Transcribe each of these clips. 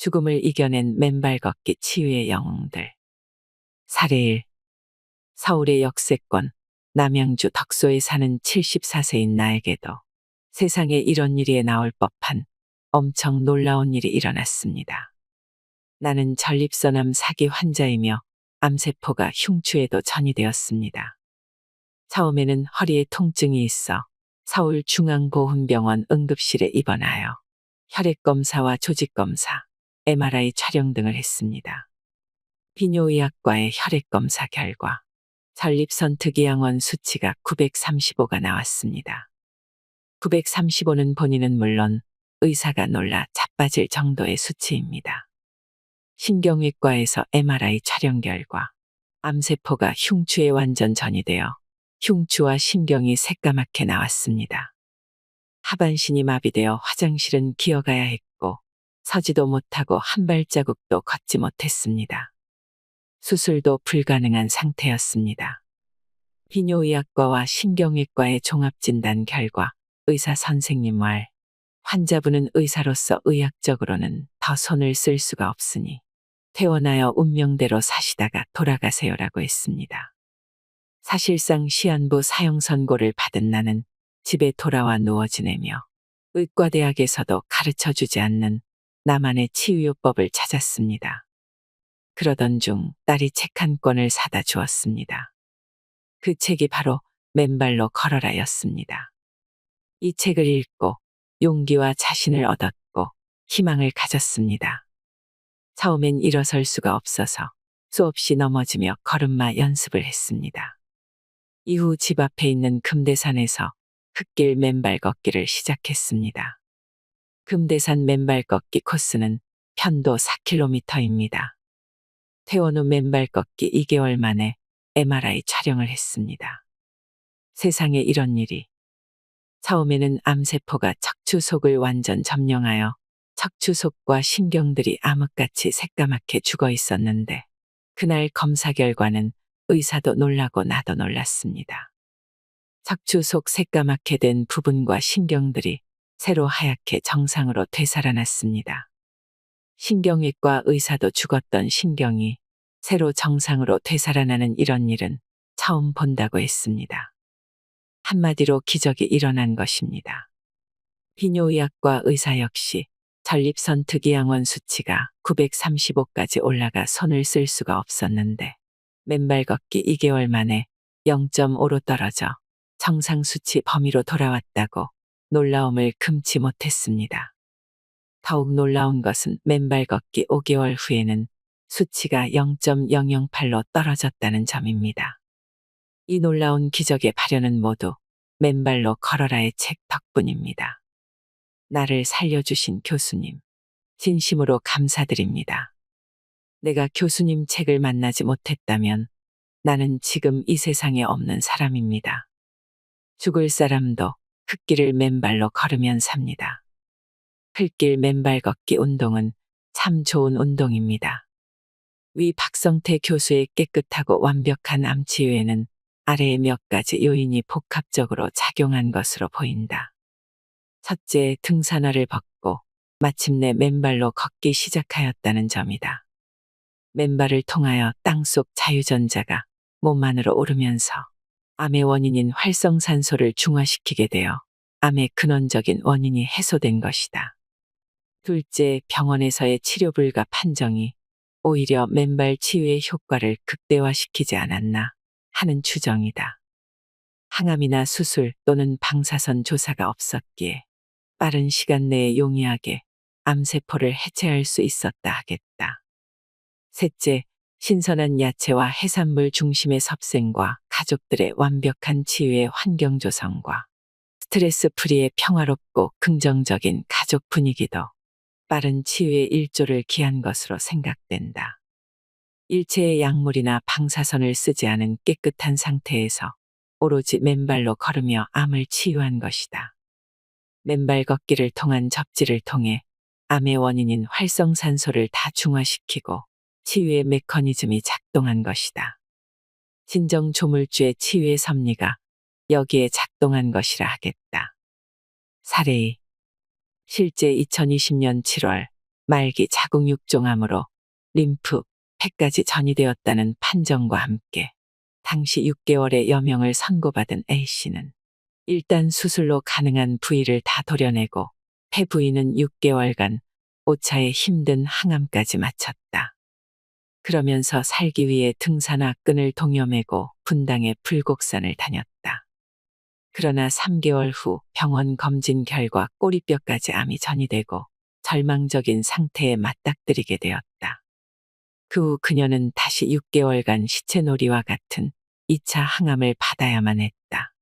죽음을 이겨낸 맨발 걷기 치유의 영웅들. 사례 1. 서울의 역세권 남양주 덕소에 사는 74세인 나에게도 세상에 이런 일이 나올 법한 엄청 놀라운 일이 일어났습니다. 나는 전립선암 4기 환자이며 암세포가 흉추에도 전이되었습니다. 처음에는 허리에 통증이 있어 서울중앙보훈병원 응급실에 입원하여 혈액검사와 조직검사, MRI 촬영 등을 했습니다. 비뇨의학과의 혈액검사 결과 전립선 특이항원 수치가 935가 나왔습니다. 935는 본인은 물론 의사가 놀라 자빠질 정도의 수치입니다. 신경외과에서 MRI 촬영 결과 암세포가 흉추에 완전 전이되어 흉추와 신경이 새까맣게 나왔습니다. 하반신이 마비되어 화장실은 기어가야 했고 서지도 못하고 한 발자국도 걷지 못했습니다. 수술도 불가능한 상태였습니다. 비뇨의학과와 신경외과의 종합진단 결과 의사 선생님 말, 환자분은 의사로서 의학적으로는 더 손을 쓸 수가 없으니 퇴원하여 운명대로 사시다가 돌아가세요라고 했습니다. 사실상 시한부 사형 선고를 받은 나는 집에 돌아와 누워 지내며 의과대학에서도 가르쳐주지 않는 나만의 치유요법을 찾았습니다. 그러던 중 딸이 책 한 권을 사다 주었습니다. 그 책이 바로 맨발로 걸어라였습니다. 이 책을 읽고 용기와 자신을 얻었고 희망을 가졌습니다. 처음엔 일어설 수가 없어서 수없이 넘어지며 걸음마 연습을 했습니다. 이후 집 앞에 있는 금대산에서 흙길 맨발 걷기를 시작했습니다. 금대산 맨발 걷기 코스는 편도 4km입니다. 퇴원 후 맨발 걷기 2개월 만에 MRI 촬영을 했습니다. 세상에 이런 일이. 처음에는 암세포가 척추 속을 완전 점령하여 척추 속과 신경들이 암흑같이 새까맣게 죽어 있었는데 그날 검사 결과는 의사도 놀라고 나도 놀랐습니다. 척추 속 새까맣게 된 부분과 신경들이 새로 하얗게 정상으로 되살아났습니다. 신경외과 의사도 죽었던 신경이 새로 정상으로 되살아나는 이런 일은 처음 본다고 했습니다. 한마디로 기적이 일어난 것입니다. 비뇨의학과 의사 역시 전립선 특이항원 수치가 935까지 올라가 손을 쓸 수가 없었는데 맨발 걷기 2개월 만에 0.5로 떨어져 정상 수치 범위로 돌아왔다고 놀라움을 금치 못했습니다. 더욱 놀라운 것은 맨발 걷기 5개월 후에는 수치가 0.008로 떨어졌다는 점입니다. 이 놀라운 기적의 발현은 모두 맨발로 걸어라의 책 덕분입니다. 나를 살려주신 교수님, 진심으로 감사드립니다. 내가 교수님 책을 만나지 못했다면 나는 지금 이 세상에 없는 사람입니다. 죽을 사람도 흙길을 맨발로 걸으면 삽니다. 흙길 맨발 걷기 운동은 참 좋은 운동입니다. 위 박성태 교수의 깨끗하고 완벽한 암치유에는 아래의 몇 가지 요인이 복합적으로 작용한 것으로 보인다. 첫째, 등산화를 벗고 마침내 맨발로 걷기 시작하였다는 점이다. 맨발을 통하여 땅속 자유전자가 몸 안으로 오르면서 암의 원인인 활성산소를 중화시키게 되어 암의 근원적인 원인이 해소된 것이다. 둘째, 병원에서의 치료불가 판정이 오히려 맨발 치유의 효과를 극대화시키지 않았나 하는 추정이다. 항암이나 수술 또는 방사선 조사가 없었기에 빠른 시간 내에 용이하게 암세포를 해체할 수 있었다 하겠다. 셋째, 신선한 야채와 해산물 중심의 섭생과 가족들의 완벽한 치유의 환경 조성과 스트레스 프리의 평화롭고 긍정적인 가족 분위기도 빠른 치유의 일조를 기한 것으로 생각된다. 일체의 약물이나 방사선을 쓰지 않은 깨끗한 상태에서 오로지 맨발로 걸으며 암을 치유한 것이다. 맨발 걷기를 통한 접지를 통해 암의 원인인 활성산소를 다 중화시키고 치유의 메커니즘이 작동한 것이다. 진정 조물주의 치유의 섭리가 여기에 작동한 것이라 하겠다. 사례 2. 실제 2020년 7월 말기 자궁육종암으로 림프, 폐까지 전이되었다는 판정과 함께 당시 6개월의 여명을 선고받은 A씨는 일단 수술로 가능한 부위를 다 도려내고 폐 부위는 6개월간 오차의 힘든 항암까지 마쳤다. 그러면서 살기 위해 등산화 끈을 동여매고 분당의 불곡산을 다녔다. 그러나 3개월 후 병원 검진 결과 꼬리뼈까지 암이 전이되고 절망적인 상태에 맞닥뜨리게 되었다. 그 후 그녀는 다시 6개월간 시체놀이와 같은 2차 항암을 받아야만 했다.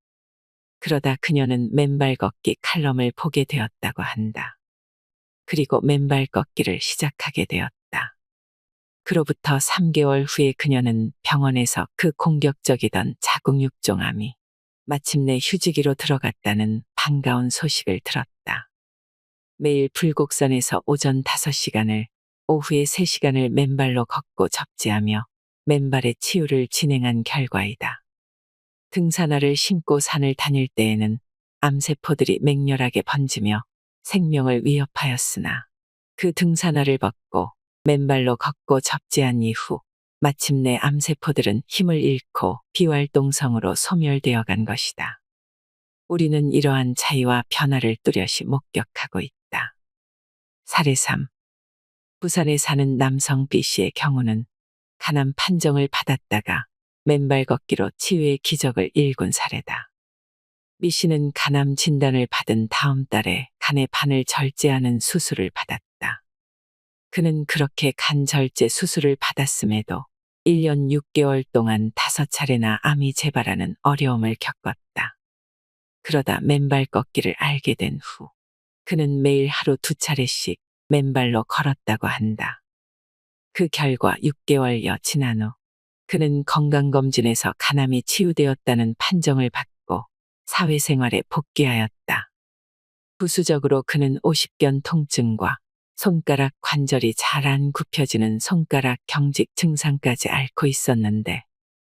그러다 그녀는 맨발 걷기 칼럼을 보게 되었다고 한다. 그리고 맨발 걷기를 시작하게 되었다. 그로부터 3개월 후에 그녀는 병원에서 그 공격적이던 자궁육종암이 마침내 휴지기로 들어갔다는 반가운 소식을 들었다. 매일 불곡산에서 오전 5시간을, 오후에 3시간을 맨발로 걷고 접지하며 맨발의 치유를 진행한 결과이다. 등산화를 신고 산을 다닐 때에는 암세포들이 맹렬하게 번지며 생명을 위협하였으나 그 등산화를 벗고 맨발로 걷고 접지한 이후 마침내 암세포들은 힘을 잃고 비활동성으로 소멸되어 간 것이다. 우리는 이러한 차이와 변화를 뚜렷이 목격하고 있다. 사례 3. 부산에 사는 남성 B씨의 경우는 간암 판정을 받았다가 맨발 걷기로 치유의 기적을 일군 사례다. B씨는 간암 진단을 받은 다음 달에 간의 반을 절제하는 수술을 받았다. 그는 그렇게 간 절제 수술을 받았음에도 1년 6개월 동안 5차례나 암이 재발하는 어려움을 겪었다. 그러다 맨발 걷기를 알게 된 후 그는 매일 하루 2차례씩 맨발로 걸었다고 한다. 그 결과 6개월여 지난 후 그는 건강검진에서 간암이 치유되었다는 판정을 받고 사회생활에 복귀하였다. 부수적으로 그는 오십견 통증과 손가락 관절이 잘 안 굽혀지는 손가락 경직 증상까지 앓고 있었는데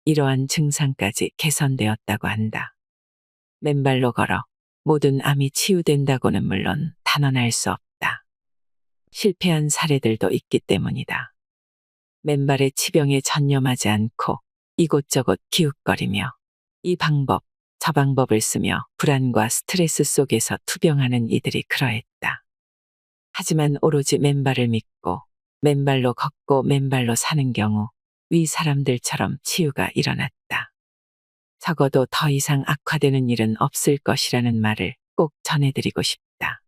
이러한 증상까지 개선되었다고 한다. 맨발로 걸어 모든 암이 치유된다고는 물론 단언할 수 없다. 실패한 사례들도 있기 때문이다. 맨발의 치병에 전념하지 않고 이곳저곳 기웃거리며 이 방법, 저 방법을 쓰며 불안과 스트레스 속에서 투병하는 이들이 그러했다. 하지만 오로지 맨발을 믿고 맨발로 걷고 맨발로 사는 경우 위 사람들처럼 치유가 일어났다. 적어도 더 이상 악화되는 일은 없을 것이라는 말을 꼭 전해드리고 싶다.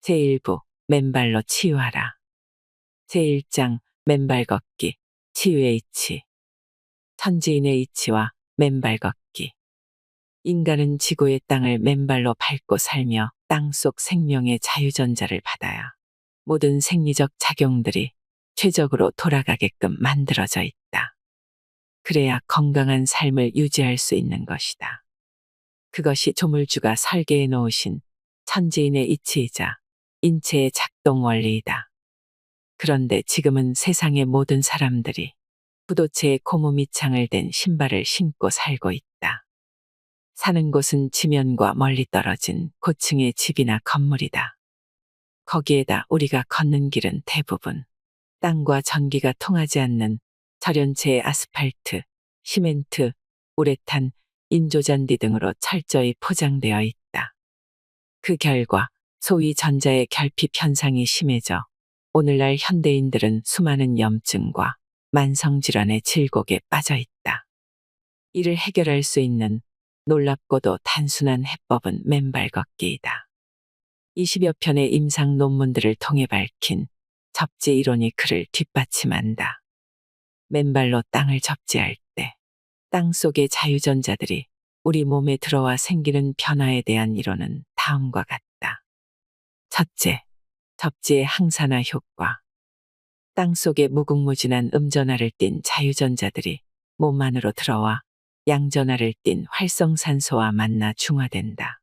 제1부 맨발로 치유하라. 제1장 맨발 걷기 치유의 이치. 천지인의 이치와 맨발 걷기. 인간은 지구의 땅을 맨발로 밟고 살며 땅속 생명의 자유전자를 받아야 모든 생리적 작용들이 최적으로 돌아가게끔 만들어져 있다. 그래야 건강한 삶을 유지할 수 있는 것이다. 그것이 조물주가 설계해 놓으신 천지인의 이치이자 인체의 작동 원리이다. 그런데 지금은 세상의 모든 사람들이 구도체에 고무 밑창을 댄 신발을 신고 살고 있다. 사는 곳은 지면과 멀리 떨어진 고층의 집이나 건물이다. 거기에다 우리가 걷는 길은 대부분 땅과 전기가 통하지 않는 절연체의 아스팔트, 시멘트, 우레탄, 인조잔디 등으로 철저히 포장되어 있다. 그 결과 소위 전자의 결핍 현상이 심해져 오늘날 현대인들은 수많은 염증과 만성질환의 질곡에 빠져 있다. 이를 해결할 수 있는 놀랍고도 단순한 해법은 맨발 걷기이다. 20여 편의 임상 논문들을 통해 밝힌 접지 이론이 그를 뒷받침한다. 맨발로 땅을 접지할 때 땅 속의 자유전자들이 우리 몸에 들어와 생기는 변화에 대한 이론은 다음과 같다. 첫째, 접지의 항산화 효과. 땅 속에 무궁무진한 음전하를 띤 자유전자들이 몸 안으로 들어와 양전하를 띤 활성산소와 만나 중화된다.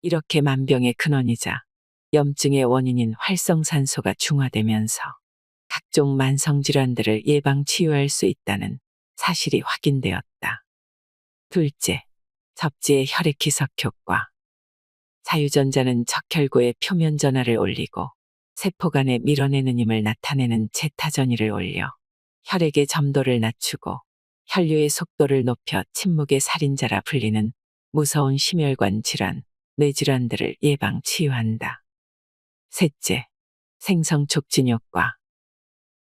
이렇게 만병의 근원이자 염증의 원인인 활성산소가 중화되면서 각종 만성질환들을 예방 치유할 수 있다는 사실이 확인되었다. 둘째, 접지의 혈액희석 효과. 자유전자는 적혈구의 표면 전하를 올리고 세포 간에 밀어내는 힘을 나타내는 제타전이를 올려 혈액의 점도를 낮추고 혈류의 속도를 높여 침묵의 살인자라 불리는 무서운 심혈관 질환, 뇌질환들을 예방 치유한다. 셋째, 생성 촉진 효과.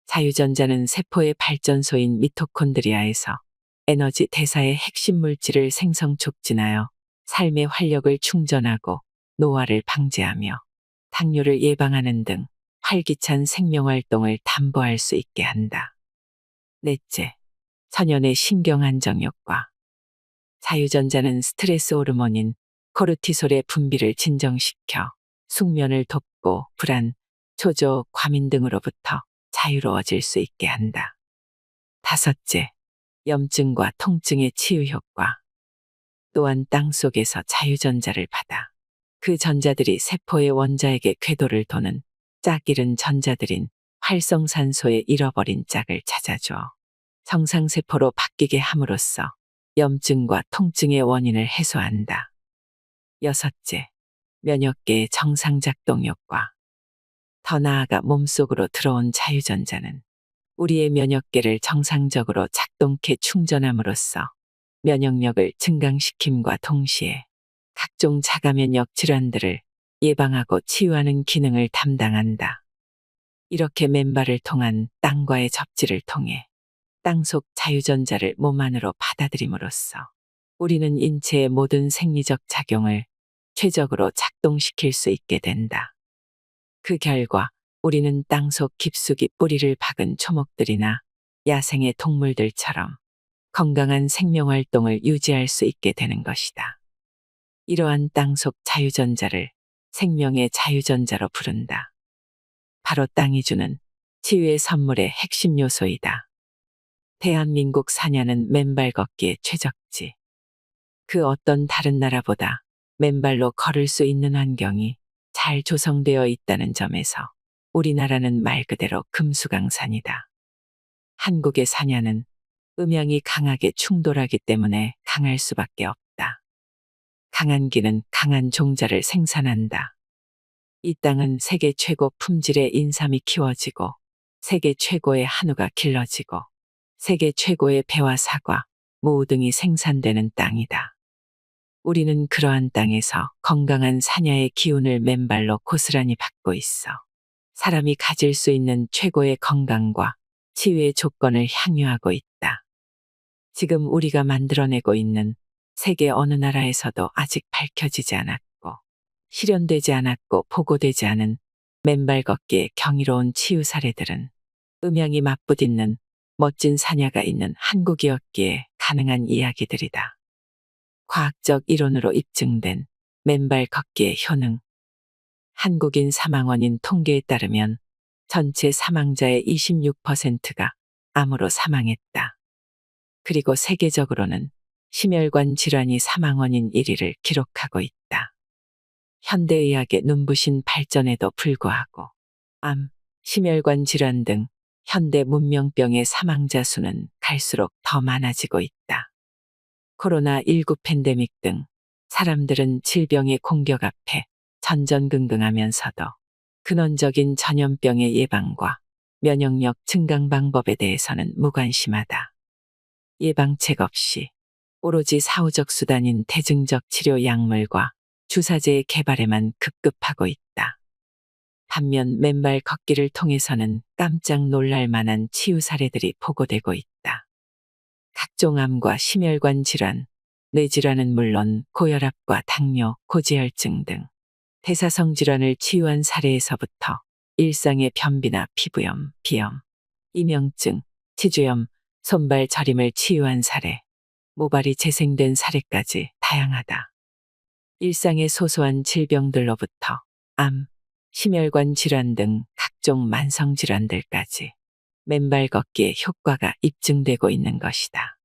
자유전자는 세포의 발전소인 미토콘드리아에서 에너지 대사의 핵심 물질을 생성 촉진하여 삶의 활력을 충전하고 노화를 방지하며 당뇨를 예방하는 등 활기찬 생명활동을 담보할 수 있게 한다. 넷째, 천연의 신경 안정 효과. 자유전자는 스트레스 호르몬인 코르티솔의 분비를 진정시켜 숙면을 돕고 불안, 초조, 과민 등으로부터 자유로워질 수 있게 한다. 다섯째, 염증과 통증의 치유 효과. 또한 땅 속에서 자유전자를 받아 그 전자들이 세포의 원자에게 궤도를 도는 짝 잃은 전자들인 활성산소의 잃어버린 짝을 찾아줘 정상세포로 바뀌게 함으로써 염증과 통증의 원인을 해소한다. 여섯째, 면역계의 정상작동 효과. 더 나아가 몸속으로 들어온 자유전자는 우리의 면역계를 정상적으로 작동케 충전함으로써 면역력을 증강시킴과 동시에 각종 자가면역 질환들을 예방하고 치유하는 기능을 담당한다. 이렇게 맨발을 통한 땅과의 접지를 통해 땅속 자유전자를 몸 안으로 받아들임으로써 우리는 인체의 모든 생리적 작용을 최적으로 작동시킬 수 있게 된다. 그 결과 우리는 땅속 깊숙이 뿌리를 박은 초목들이나 야생의 동물들처럼 건강한 생명활동을 유지할 수 있게 되는 것이다. 이러한 땅속 자유전자를 생명의 자유전자로 부른다. 바로 땅이 주는 치유의 선물의 핵심 요소이다. 대한민국 사냐는 맨발 걷기의 최적지. 그 어떤 다른 나라보다 맨발로 걸을 수 있는 환경이 잘 조성되어 있다는 점에서 우리나라는 말 그대로 금수강산이다. 한국의 사냐는 음양이 강하게 충돌하기 때문에 강할 수밖에 없다. 강한 기는 강한 종자를 생산한다. 이 땅은 세계 최고 품질의 인삼이 키워지고 세계 최고의 한우가 길러지고 세계 최고의 배와 사과, 무 등이 생산되는 땅이다. 우리는 그러한 땅에서 건강한 사냐의 기운을 맨발로 고스란히 받고 있어 사람이 가질 수 있는 최고의 건강과 치유의 조건을 향유하고 있다. 지금 우리가 만들어내고 있는 세계 어느 나라에서도 아직 밝혀지지 않았고 실현되지 않았고 보고되지 않은 맨발 걷기의 경이로운 치유 사례들은 음양이 맞붙있는 멋진 사냐가 있는 한국이었기에 가능한 이야기들이다. 과학적 이론으로 입증된 맨발 걷기의 효능. 한국인 사망 원인 통계에 따르면 전체 사망자의 26%가 암으로 사망했다. 그리고 세계적으로는 심혈관 질환이 사망 원인 1위를 기록하고 있다. 현대의학의 눈부신 발전에도 불구하고 암, 심혈관 질환 등 현대 문명병의 사망자 수는 갈수록 더 많아지고 있다. 코로나19 팬데믹 등 사람들은 질병의 공격 앞에 전전긍긍하면서도 근원적인 전염병의 예방과 면역력 증강 방법에 대해서는 무관심하다. 예방책 없이 오로지 사후적 수단인 대증적 치료 약물과 주사제의 개발에만 급급하고 있다. 반면 맨발 걷기를 통해서는 깜짝 놀랄 만한 치유 사례들이 보고되고 있다. 각종 암과 심혈관 질환, 뇌질환은 물론 고혈압과 당뇨, 고지혈증 등 대사성 질환을 치유한 사례에서부터 일상의 변비나 피부염, 비염, 이명증, 치주염, 손발 저림을 치유한 사례, 모발이 재생된 사례까지 다양하다. 일상의 소소한 질병들로부터 암, 심혈관 질환 등 각종 만성 질환들까지 맨발 걷기의 효과가 입증되고 있는 것이다.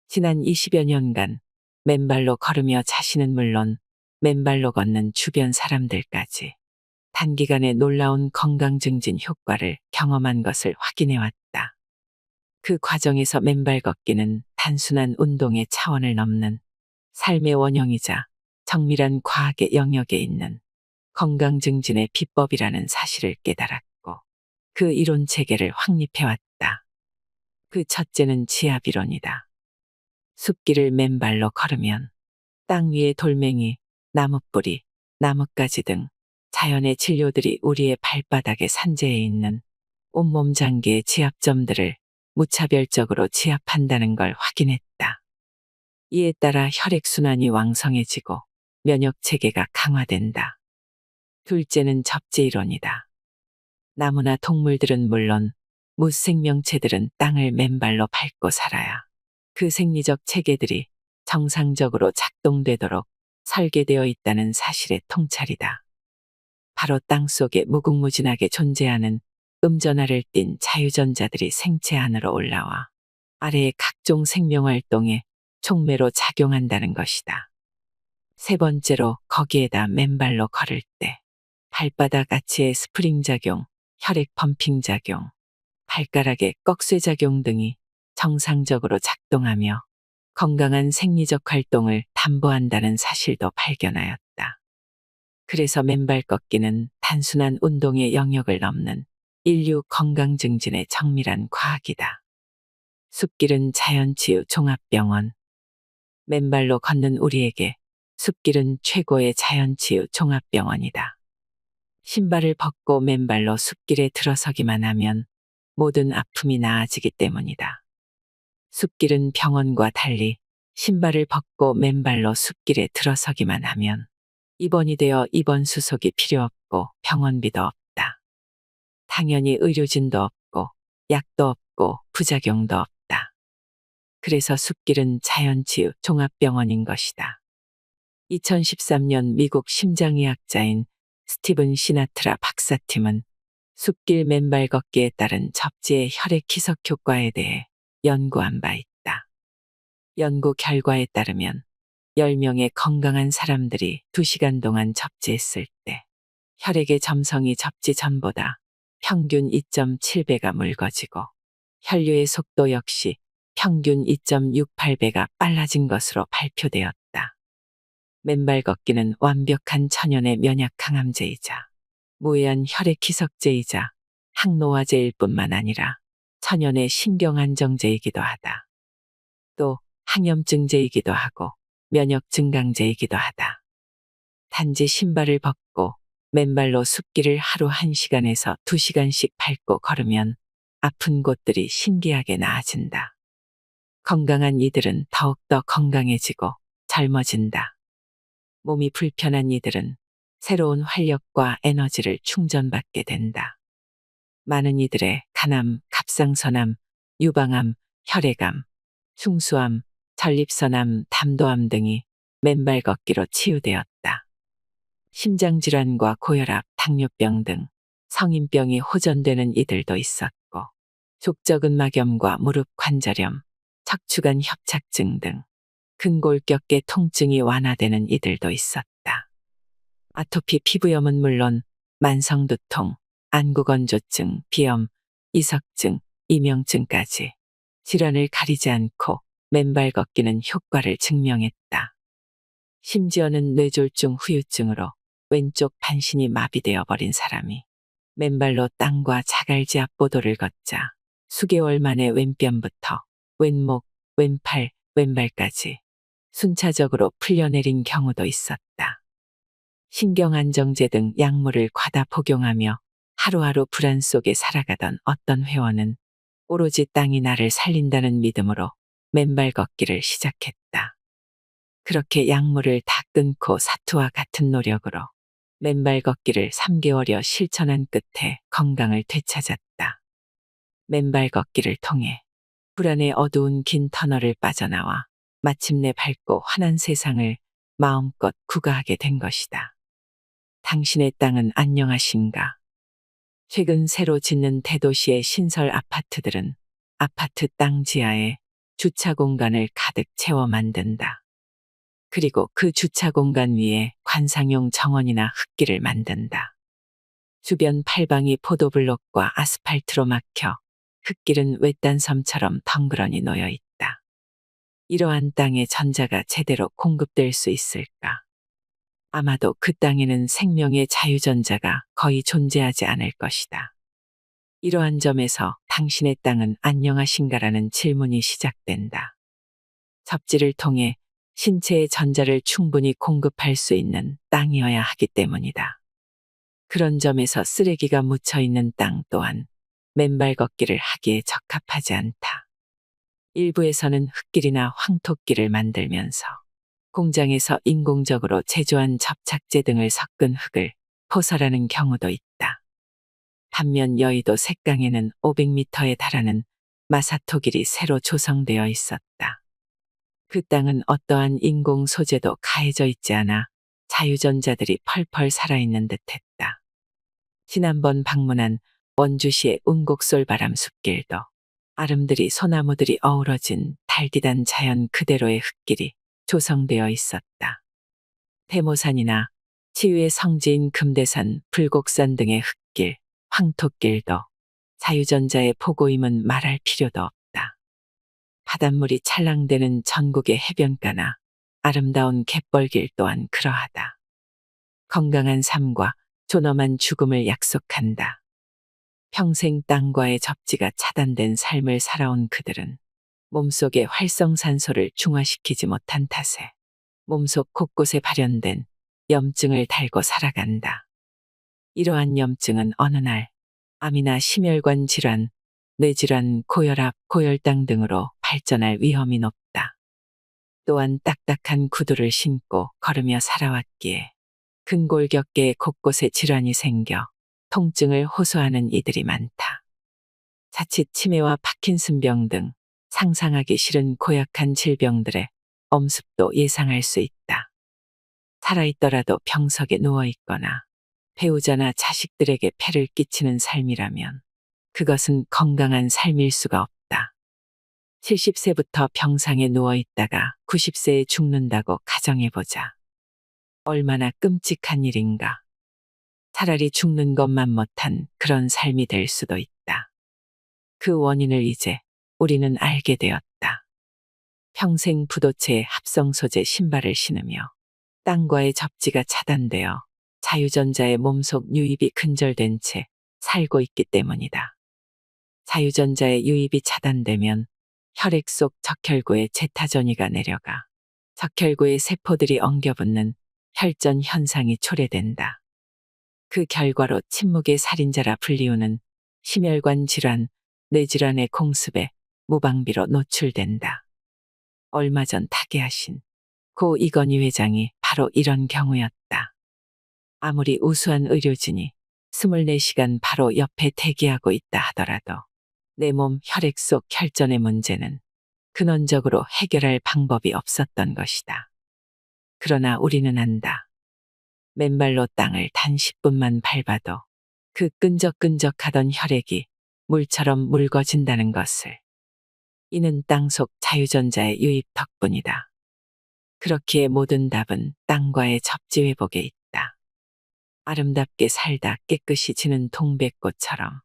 지난 20여 년간 맨발로 걸으며 자신은 물론 맨발로 걷는 주변 사람들까지 단기간에 놀라운 건강 증진 효과를 경험한 것을 확인해왔다. 그 과정에서 맨발 걷기는 단순한 운동의 차원을 넘는 삶의 원형이자 정밀한 과학의 영역에 있는 건강 증진의 비법이라는 사실을 깨달았고 그 이론 체계를 확립해왔다. 그 첫째는 지압이론이다. 숲길을 맨발로 걸으면 땅 위의 돌멩이, 나무뿌리, 나뭇가지 등 자연의 진료들이 우리의 발바닥에 산재해 있는 온몸 장기의 지압점들을 무차별적으로 지압한다는 걸 확인했다. 이에 따라 혈액순환이 왕성해지고 면역체계가 강화된다. 둘째는 접지이론이다. 나무나 동물들은 물론 무생명체들은 땅을 맨발로 밟고 살아야 그 생리적 체계들이 정상적으로 작동되도록 설계되어 있다는 사실의 통찰이다. 바로 땅속에 무궁무진하게 존재하는 음전하를 띤 자유전자들이 생체 안으로 올라와 아래의 각종 생명활동에 촉매로 작용한다는 것이다. 세 번째로 거기에다 맨발로 걸을 때 발바닥 아치의 스프링 작용, 혈액 펌핑 작용, 발가락의 꺽쇠 작용 등이 정상적으로 작동하며 건강한 생리적 활동을 담보한다는 사실도 발견하였다. 그래서 맨발 걷기는 단순한 운동의 영역을 넘는 인류 건강 증진의 정밀한 과학이다. 숲길은 자연치유 종합병원. 맨발로 걷는 우리에게 숲길은 최고의 자연치유 종합병원이다. 신발을 벗고 맨발로 숲길에 들어서기만 하면 모든 아픔이 나아지기 때문이다. 숲길은 병원과 달리 신발을 벗고 맨발로 숲길에 들어서기만 하면 입원이 되어 입원 수속이 필요 없고 병원비도 없다. 당연히 의료진도 없고 약도 없고 부작용도 없다. 그래서 숲길은 자연치유 종합병원인 것이다. 2013년 미국 심장의학자인 스티븐 시나트라 박사팀은 숲길 맨발 걷기에 따른 접지의 혈액 희석 효과에 대해 연구한 바 있다. 연구 결과에 따르면 10명의 건강한 사람들이 2시간 동안 접지했을 때 혈액의 점성이 접지 전보다 평균 2.7배가 묽어지고 혈류의 속도 역시 평균 2.68배가 빨라진 것으로 발표되었다. 맨발 걷기는 완벽한 천연의 면역 항암제이자 무해한 혈액 희석제이자 항노화제일 뿐만 아니라 천연의 신경 안정제이기도 하다. 또 항염증제이기도 하고 면역 증강제이기도 하다. 단지 신발을 벗고 맨발로 숲길을 하루 1시간에서 2시간씩 밟고 걸으면 아픈 곳들이 신기하게 나아진다. 건강한 이들은 더욱더 건강해지고 젊어진다. 몸이 불편한 이들은 새로운 활력과 에너지를 충전받게 된다. 많은 이들의 간암, 갑상선암, 유방암, 혈액암, 흉수암, 전립선암, 담도암 등이 맨발 걷기로 치유되었다. 심장질환과 고혈압, 당뇨병 등 성인병이 호전되는 이들도 있었고 족저근막염과 무릎 관절염, 척추관 협착증 등 근골격계 통증이 완화되는 이들도 있었다. 아토피 피부염은 물론 만성두통, 안구건조증, 비염, 이석증, 이명증까지 질환을 가리지 않고 맨발 걷기는 효과를 증명했다. 심지어는 뇌졸중 후유증으로 왼쪽 반신이 마비되어 버린 사람이 맨발로 땅과 자갈지 앞보도를 걷자 수개월 만에 왼뼘부터 왼목, 왼팔, 왼발까지 순차적으로 풀려내린 경우도 있었다. 신경안정제 등 약물을 과다 복용하며 하루하루 불안 속에 살아가던 어떤 회원은 오로지 땅이 나를 살린다는 믿음으로 맨발 걷기를 시작했다. 그렇게 약물을 다 끊고 사투와 같은 노력으로 맨발 걷기를 3개월여 실천한 끝에 건강을 되찾았다. 맨발 걷기를 통해 불안의 어두운 긴 터널을 빠져나와 마침내 밝고 환한 세상을 마음껏 구가하게 된 것이다. 당신의 땅은 안녕하신가? 최근 새로 짓는 대도시의 신설 아파트들은 아파트 땅 지하에 주차 공간을 가득 채워 만든다. 그리고 그 주차 공간 위에 관상용 정원이나 흙길을 만든다. 주변 팔방이 포도블록과 아스팔트로 막혀 흙길은 외딴 섬처럼 덩그러니 놓여 있다. 이러한 땅에 전자가 제대로 공급될 수 있을까? 아마도 그 땅에는 생명의 자유전자가 거의 존재하지 않을 것이다. 이러한 점에서 당신의 땅은 안녕하신가라는 질문이 시작된다. 접지를 통해 신체의 전자를 충분히 공급할 수 있는 땅이어야 하기 때문이다. 그런 점에서 쓰레기가 묻혀 있는 땅 또한 맨발 걷기를 하기에 적합하지 않다. 일부에서는 흙길이나 황토길을 만들면서 공장에서 인공적으로 제조한 접착제 등을 섞은 흙을 포설하는 경우도 있다. 반면 여의도 색강에는 500m에 달하는 마사토길이 새로 조성되어 있었다. 그 땅은 어떠한 인공 소재도 가해져 있지 않아 자유전자들이 펄펄 살아있는 듯했다. 지난번 방문한 원주시의 운곡솔바람 숲길도 아름드리 소나무들이 어우러진 달디단 자연 그대로의 흙길이 조성되어 있었다. 대모산이나 치유의 성지인 금대산, 불곡산 등의 흙길, 황토길도 자유전자의 보고임은 말할 필요도 없다. 바닷물이 찰랑대는 전국의 해변가나 아름다운 갯벌길 또한 그러하다. 건강한 삶과 존엄한 죽음을 약속한다. 평생 땅과의 접지가 차단된 삶을 살아온 그들은 몸속의 활성산소를 중화시키지 못한 탓에 몸속 곳곳에 발현된 염증을 달고 살아간다. 이러한 염증은 어느 날 암이나 심혈관 질환, 뇌질환, 고혈압, 고혈당 등으로 발전할 위험이 높다. 또한 딱딱한 구두를 신고 걸으며 살아왔기에 근골격계 곳곳에 질환이 생겨 통증을 호소하는 이들이 많다. 자칫 치매와 파킨슨병 등 상상하기 싫은 고약한 질병들의 엄습도 예상할 수 있다. 살아있더라도 병석에 누워있거나 배우자나 자식들에게 폐를 끼치는 삶이라면 그것은 건강한 삶일 수가 없다. 70세부터 병상에 누워있다가 90세에 죽는다고 가정해보자. 얼마나 끔찍한 일인가. 차라리 죽는 것만 못한 그런 삶이 될 수도 있다. 그 원인을 이제 우리는 알게 되었다. 평생 부도체의 합성 소재 신발을 신으며 땅과의 접지가 차단되어 자유전자의 몸속 유입이 근절된 채 살고 있기 때문이다. 자유전자의 유입이 차단되면 혈액 속 적혈구에 제타전이가 내려가 적혈구의 세포들이 엉겨붙는 혈전 현상이 초래된다. 그 결과로 침묵의 살인자라 불리우는 심혈관 질환, 뇌질환의 공습에 무방비로 노출된다. 얼마 전 타계하신 고 이건희 회장이 바로 이런 경우였다. 아무리 우수한 의료진이 24시간 바로 옆에 대기하고 있다 하더라도 내 몸 혈액 속 혈전의 문제는 근원적으로 해결할 방법이 없었던 것이다. 그러나 우리는 안다. 맨발로 땅을 단 10분만 밟아도 그 끈적끈적하던 혈액이 물처럼 묽어진다는 것을. 이는 땅속 자유전자의 유입 덕분이다. 그렇기에 모든 답은 땅과의 접지 회복에 있다. 아름답게 살다 깨끗이 지는 동백꽃처럼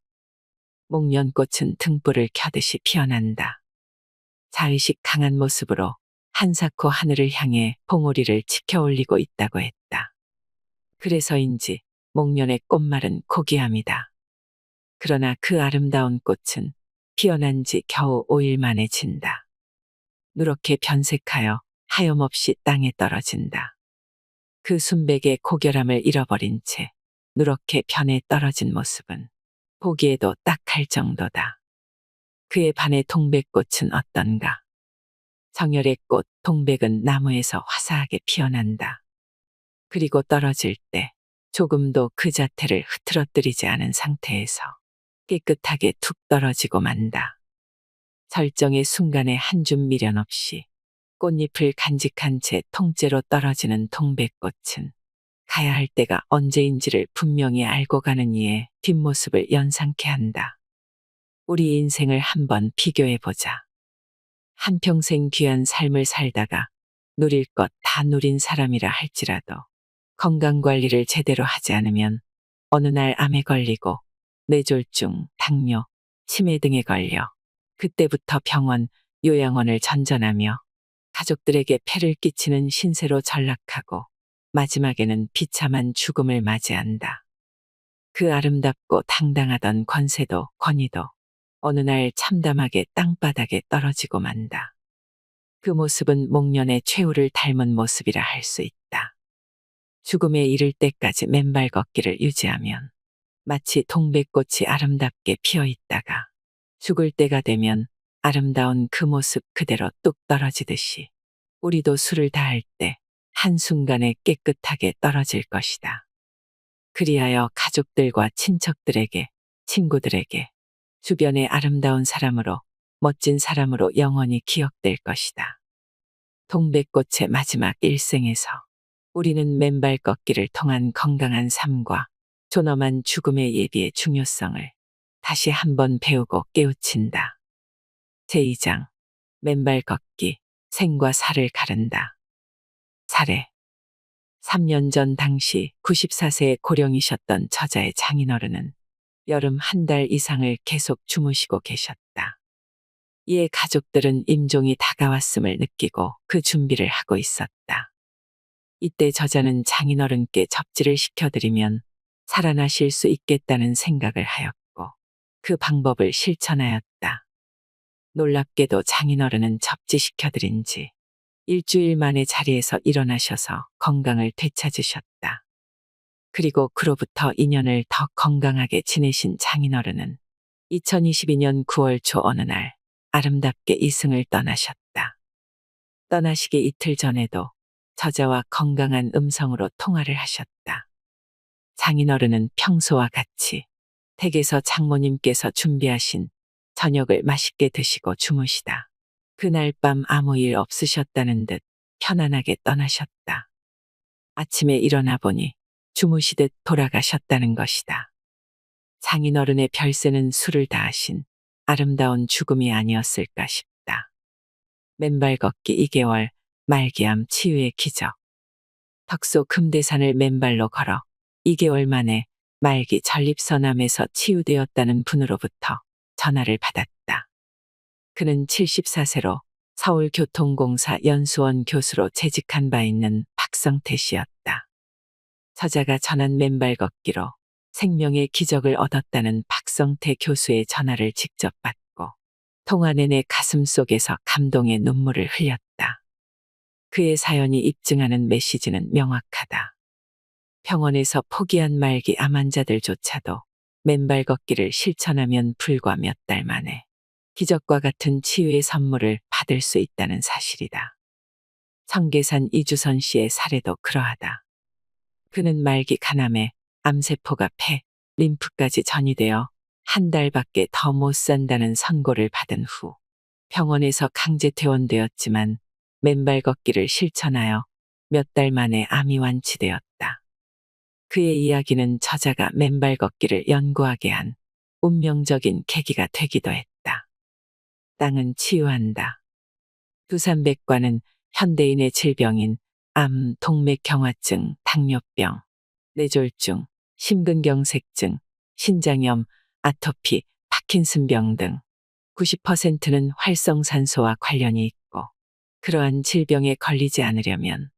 목련꽃은 등불을 켜듯이 피어난다. 자의식 강한 모습으로 한사코 하늘을 향해 봉오리를 치켜올리고 있다고 했다. 그래서인지 목련의 꽃말은 고귀함이다. 그러나 그 아름다운 꽃은 피어난 지 겨우 5일 만에 진다. 누렇게 변색하여 하염없이 땅에 떨어진다. 그 순백의 고결함을 잃어버린 채 누렇게 변해 떨어진 모습은 보기에도 딱할 정도다. 그에 반해 동백꽃은 어떤가? 정열의 꽃 동백은 나무에서 화사하게 피어난다. 그리고 떨어질 때 조금도 그 자태를 흐트러뜨리지 않은 상태에서 깨끗하게 툭 떨어지고 만다. 절정의 순간에 한 줌 미련 없이 꽃잎을 간직한 채 통째로 떨어지는 동백꽃은 가야 할 때가 언제인지를 분명히 알고 가는 이의 뒷모습을 연상케 한다. 우리 인생을 한번 비교해보자. 한평생 귀한 삶을 살다가 누릴 것 다 누린 사람이라 할지라도 건강관리를 제대로 하지 않으면 어느 날 암에 걸리고 뇌졸중, 당뇨, 치매 등에 걸려 그때부터 병원, 요양원을 전전하며 가족들에게 폐를 끼치는 신세로 전락하고 마지막에는 비참한 죽음을 맞이한다. 그 아름답고 당당하던 권세도 권위도 어느 날 참담하게 땅바닥에 떨어지고 만다. 그 모습은 목련의 최후를 닮은 모습이라 할 수 있다. 죽음에 이를 때까지 맨발 걷기를 유지하면 마치 동백꽃이 아름답게 피어 있다가 죽을 때가 되면 아름다운 그 모습 그대로 뚝 떨어지듯이 우리도 술을 다할 때 한순간에 깨끗하게 떨어질 것이다. 그리하여 가족들과 친척들에게, 친구들에게 주변의 아름다운 사람으로, 멋진 사람으로 영원히 기억될 것이다. 동백꽃의 마지막 일생에서 우리는 맨발 걷기를 통한 건강한 삶과 존엄한 죽음의 예비의 중요성을 다시 한번 배우고 깨우친다. 제2장 맨발 걷기, 생과 사를 가른다. 사례 3년 전 당시 94세의 고령이셨던 저자의 장인어른은 여름 한 달 이상을 계속 주무시고 계셨다. 이에 가족들은 임종이 다가왔음을 느끼고 그 준비를 하고 있었다. 이때 저자는 장인어른께 접지를 시켜드리면 살아나실 수 있겠다는 생각을 하였고 그 방법을 실천하였다. 놀랍게도 장인어른은 접지시켜드린 지 일주일 만에 자리에서 일어나셔서 건강을 되찾으셨다. 그리고 그로부터 2년을 더 건강하게 지내신 장인어른은 2022년 9월 초 어느 날 아름답게 이승을 떠나셨다. 떠나시기 이틀 전에도 저자와 건강한 음성으로 통화를 하셨다. 장인어른은 평소와 같이 댁에서 장모님께서 준비하신 저녁을 맛있게 드시고 주무시다. 그날 밤 아무 일 없으셨다는 듯 편안하게 떠나셨다. 아침에 일어나 보니 주무시듯 돌아가셨다는 것이다. 장인어른의 별세는 술을 다하신 아름다운 죽음이 아니었을까 싶다. 맨발 걷기 2개월, 말기암 치유의 기적. 덕소 금대산을 맨발로 걸어 2개월 만에 말기 전립선암에서 치유되었다는 분으로부터 전화를 받았다. 그는 74세로 서울교통공사 연수원 교수로 재직한 바 있는 박성태 씨였다. 저자가 전한 맨발 걷기로 생명의 기적을 얻었다는 박성태 교수의 전화를 직접 받고 통화 내내 가슴 속에서 감동의 눈물을 흘렸다. 그의 사연이 입증하는 메시지는 명확하다. 병원에서 포기한 말기 암 환자들조차도 맨발 걷기를 실천하면 불과 몇 달 만에 기적과 같은 치유의 선물을 받을 수 있다는 사실이다. 청계산 이주선 씨의 사례도 그러하다. 그는 말기 간암에 암세포가 폐, 림프까지 전이되어 한 달밖에 더 못 산다는 선고를 받은 후 병원에서 강제 퇴원되었지만 맨발 걷기를 실천하여 몇 달 만에 암이 완치되었다. 그의 이야기는 저자가 맨발 걷기를 연구하게 한 운명적인 계기가 되기도 했다. 땅은 치유한다. 두산백과는 현대인의 질병인 암, 동맥경화증, 당뇨병, 뇌졸중, 심근경색증, 신장염, 아토피, 파킨슨병 등 90%는 활성산소와 관련이 있고 그러한 질병에 걸리지 않으려면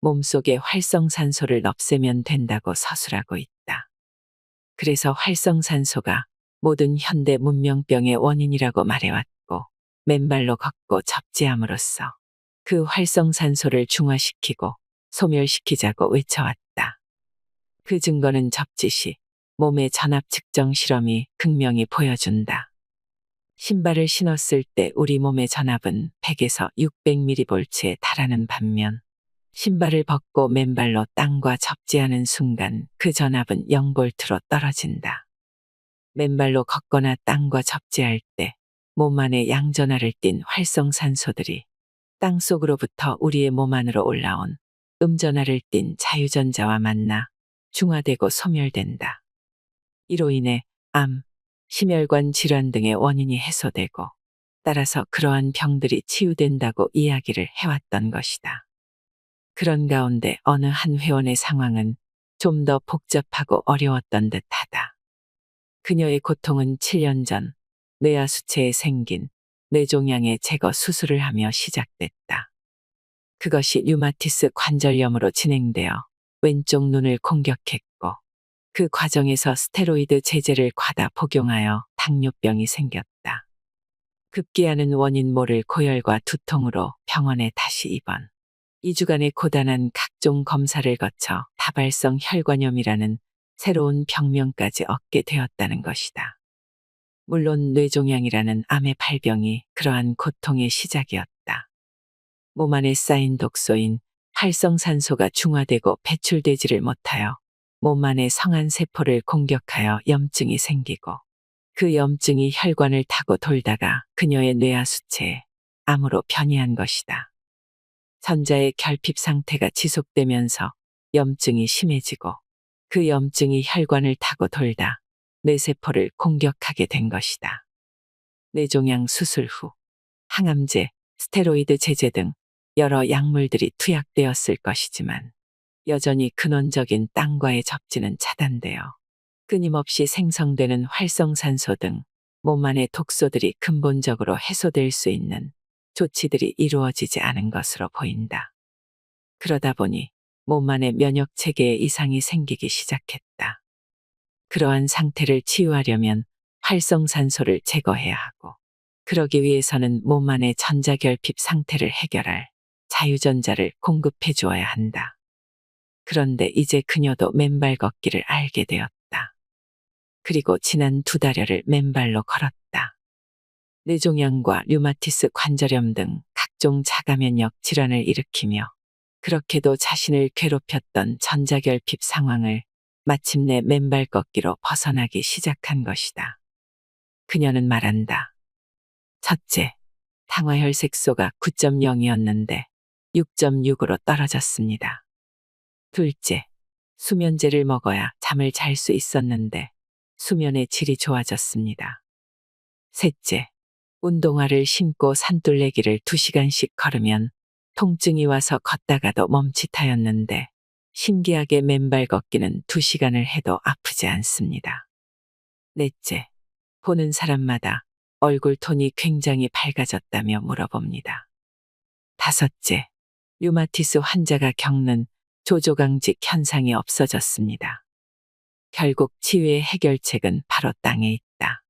몸속에 활성산소를 없애면 된다고 서술하고 있다. 그래서 활성산소가 모든 현대 문명병의 원인이라고 말해왔고 맨발로 걷고 접지함으로써 그 활성산소를 중화시키고 소멸시키자고 외쳐왔다. 그 증거는 접지 시 몸의 전압 측정 실험이 극명히 보여준다. 신발을 신었을 때 우리 몸의 전압은 100에서 600mV에 달하는 반면 신발을 벗고 맨발로 땅과 접지하는 순간 그 전압은 0V로 떨어진다. 맨발로 걷거나 땅과 접지할 때 몸 안에 양전하를 띤 활성산소들이 땅 속으로부터 우리의 몸 안으로 올라온 음전하를 띤 자유전자와 만나 중화되고 소멸된다. 이로 인해 암, 심혈관 질환 등의 원인이 해소되고 따라서 그러한 병들이 치유된다고 이야기를 해왔던 것이다. 그런 가운데 어느 한 회원의 상황은 좀 더 복잡하고 어려웠던 듯하다. 그녀의 고통은 7년 전 뇌하수체에 생긴 뇌종양의 제거 수술을 하며 시작됐다. 그것이 류마티스 관절염으로 진행되어 왼쪽 눈을 공격했고 그 과정에서 스테로이드 제제를 과다 복용하여 당뇨병이 생겼다. 급기야는 원인 모를 고열과 두통으로 병원에 다시 입원. 2주간의 고단한 각종 검사를 거쳐 다발성 혈관염이라는 새로운 병명까지 얻게 되었다는 것이다. 물론 뇌종양이라는 암의 발병이 그러한 고통의 시작이었다. 몸 안에 쌓인 독소인 활성산소가 중화되고 배출되지를 못하여 몸 안의 성한 세포를 공격하여 염증이 생기고 그 염증이 혈관을 타고 돌다가 그녀의 뇌하수체에 암으로 변이한 것이다. 전자의 결핍 상태가 지속되면서 염증이 심해지고 그 염증이 혈관을 타고 돌다 뇌세포를 공격하게 된 것이다. 뇌종양 수술 후 항암제, 스테로이드 제제 등 여러 약물들이 투약되었을 것이지만 여전히 근원적인 땅과의 접지는 차단되어 끊임없이 생성되는 활성산소 등 몸 안의 독소들이 근본적으로 해소될 수 있는 조치들이 이루어지지 않은 것으로 보인다. 그러다 보니 몸 안에 면역 체계에 이상이 생기기 시작했다. 그러한 상태를 치유하려면 활성산소를 제거해야 하고 그러기 위해서는 몸 안의 전자결핍 상태를 해결할 자유전자를 공급해 주어야 한다. 그런데 이제 그녀도 맨발 걷기를 알게 되었다. 그리고 지난 2달여를 맨발로 걸었다. 뇌종양과 류마티스 관절염 등 각종 자가면역 질환을 일으키며 그렇게도 자신을 괴롭혔던 전자결핍 상황을 마침내 맨발 걷기로 벗어나기 시작한 것이다. 그녀는 말한다. 첫째, 당화혈색소가 9.0이었는데 6.6으로 떨어졌습니다. 둘째, 수면제를 먹어야 잠을 잘 수 있었는데 수면의 질이 좋아졌습니다. 셋째, 운동화를 신고 산둘레길을 2시간씩 걸으면 통증이 와서 걷다가도 멈칫하였는데 신기하게 맨발 걷기는 2시간을 해도 아프지 않습니다. 넷째, 보는 사람마다 얼굴 톤이 굉장히 밝아졌다며 물어봅니다. 다섯째, 류마티스 환자가 겪는 조조강직 현상이 없어졌습니다. 결국 치유의 해결책은 바로 땅에 있다.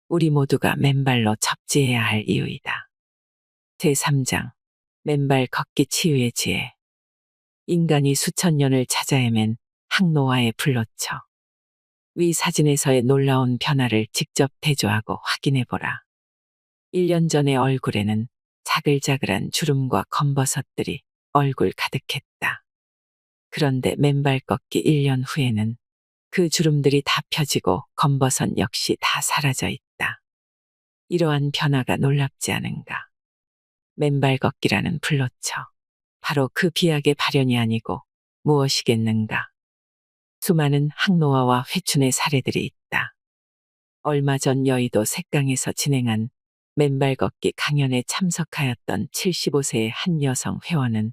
우리 모두가 맨발로 접지해야 할 이유이다. 제3장 맨발 걷기 치유의 지혜. 인간이 수천 년을 찾아 헤맨 항노화의 불로쳐. 위 사진에서의 놀라운 변화를 직접 대조하고 확인해보라. 1년 전의 얼굴에는 자글자글한 주름과 검버섯들이 얼굴 가득했다. 그런데 맨발 걷기 1년 후에는 그 주름들이 다 펴지고 검버섯 역시 다 사라져 있다. 이러한 변화가 놀랍지 않은가. 맨발 걷기라는 불로쳐. 바로 그 비약의 발현이 아니고 무엇이겠는가. 수많은 항노화와 회춘의 사례들이 있다. 얼마 전 여의도 색강에서 진행한 맨발 걷기 강연에 참석하였던 75세의 한 여성 회원은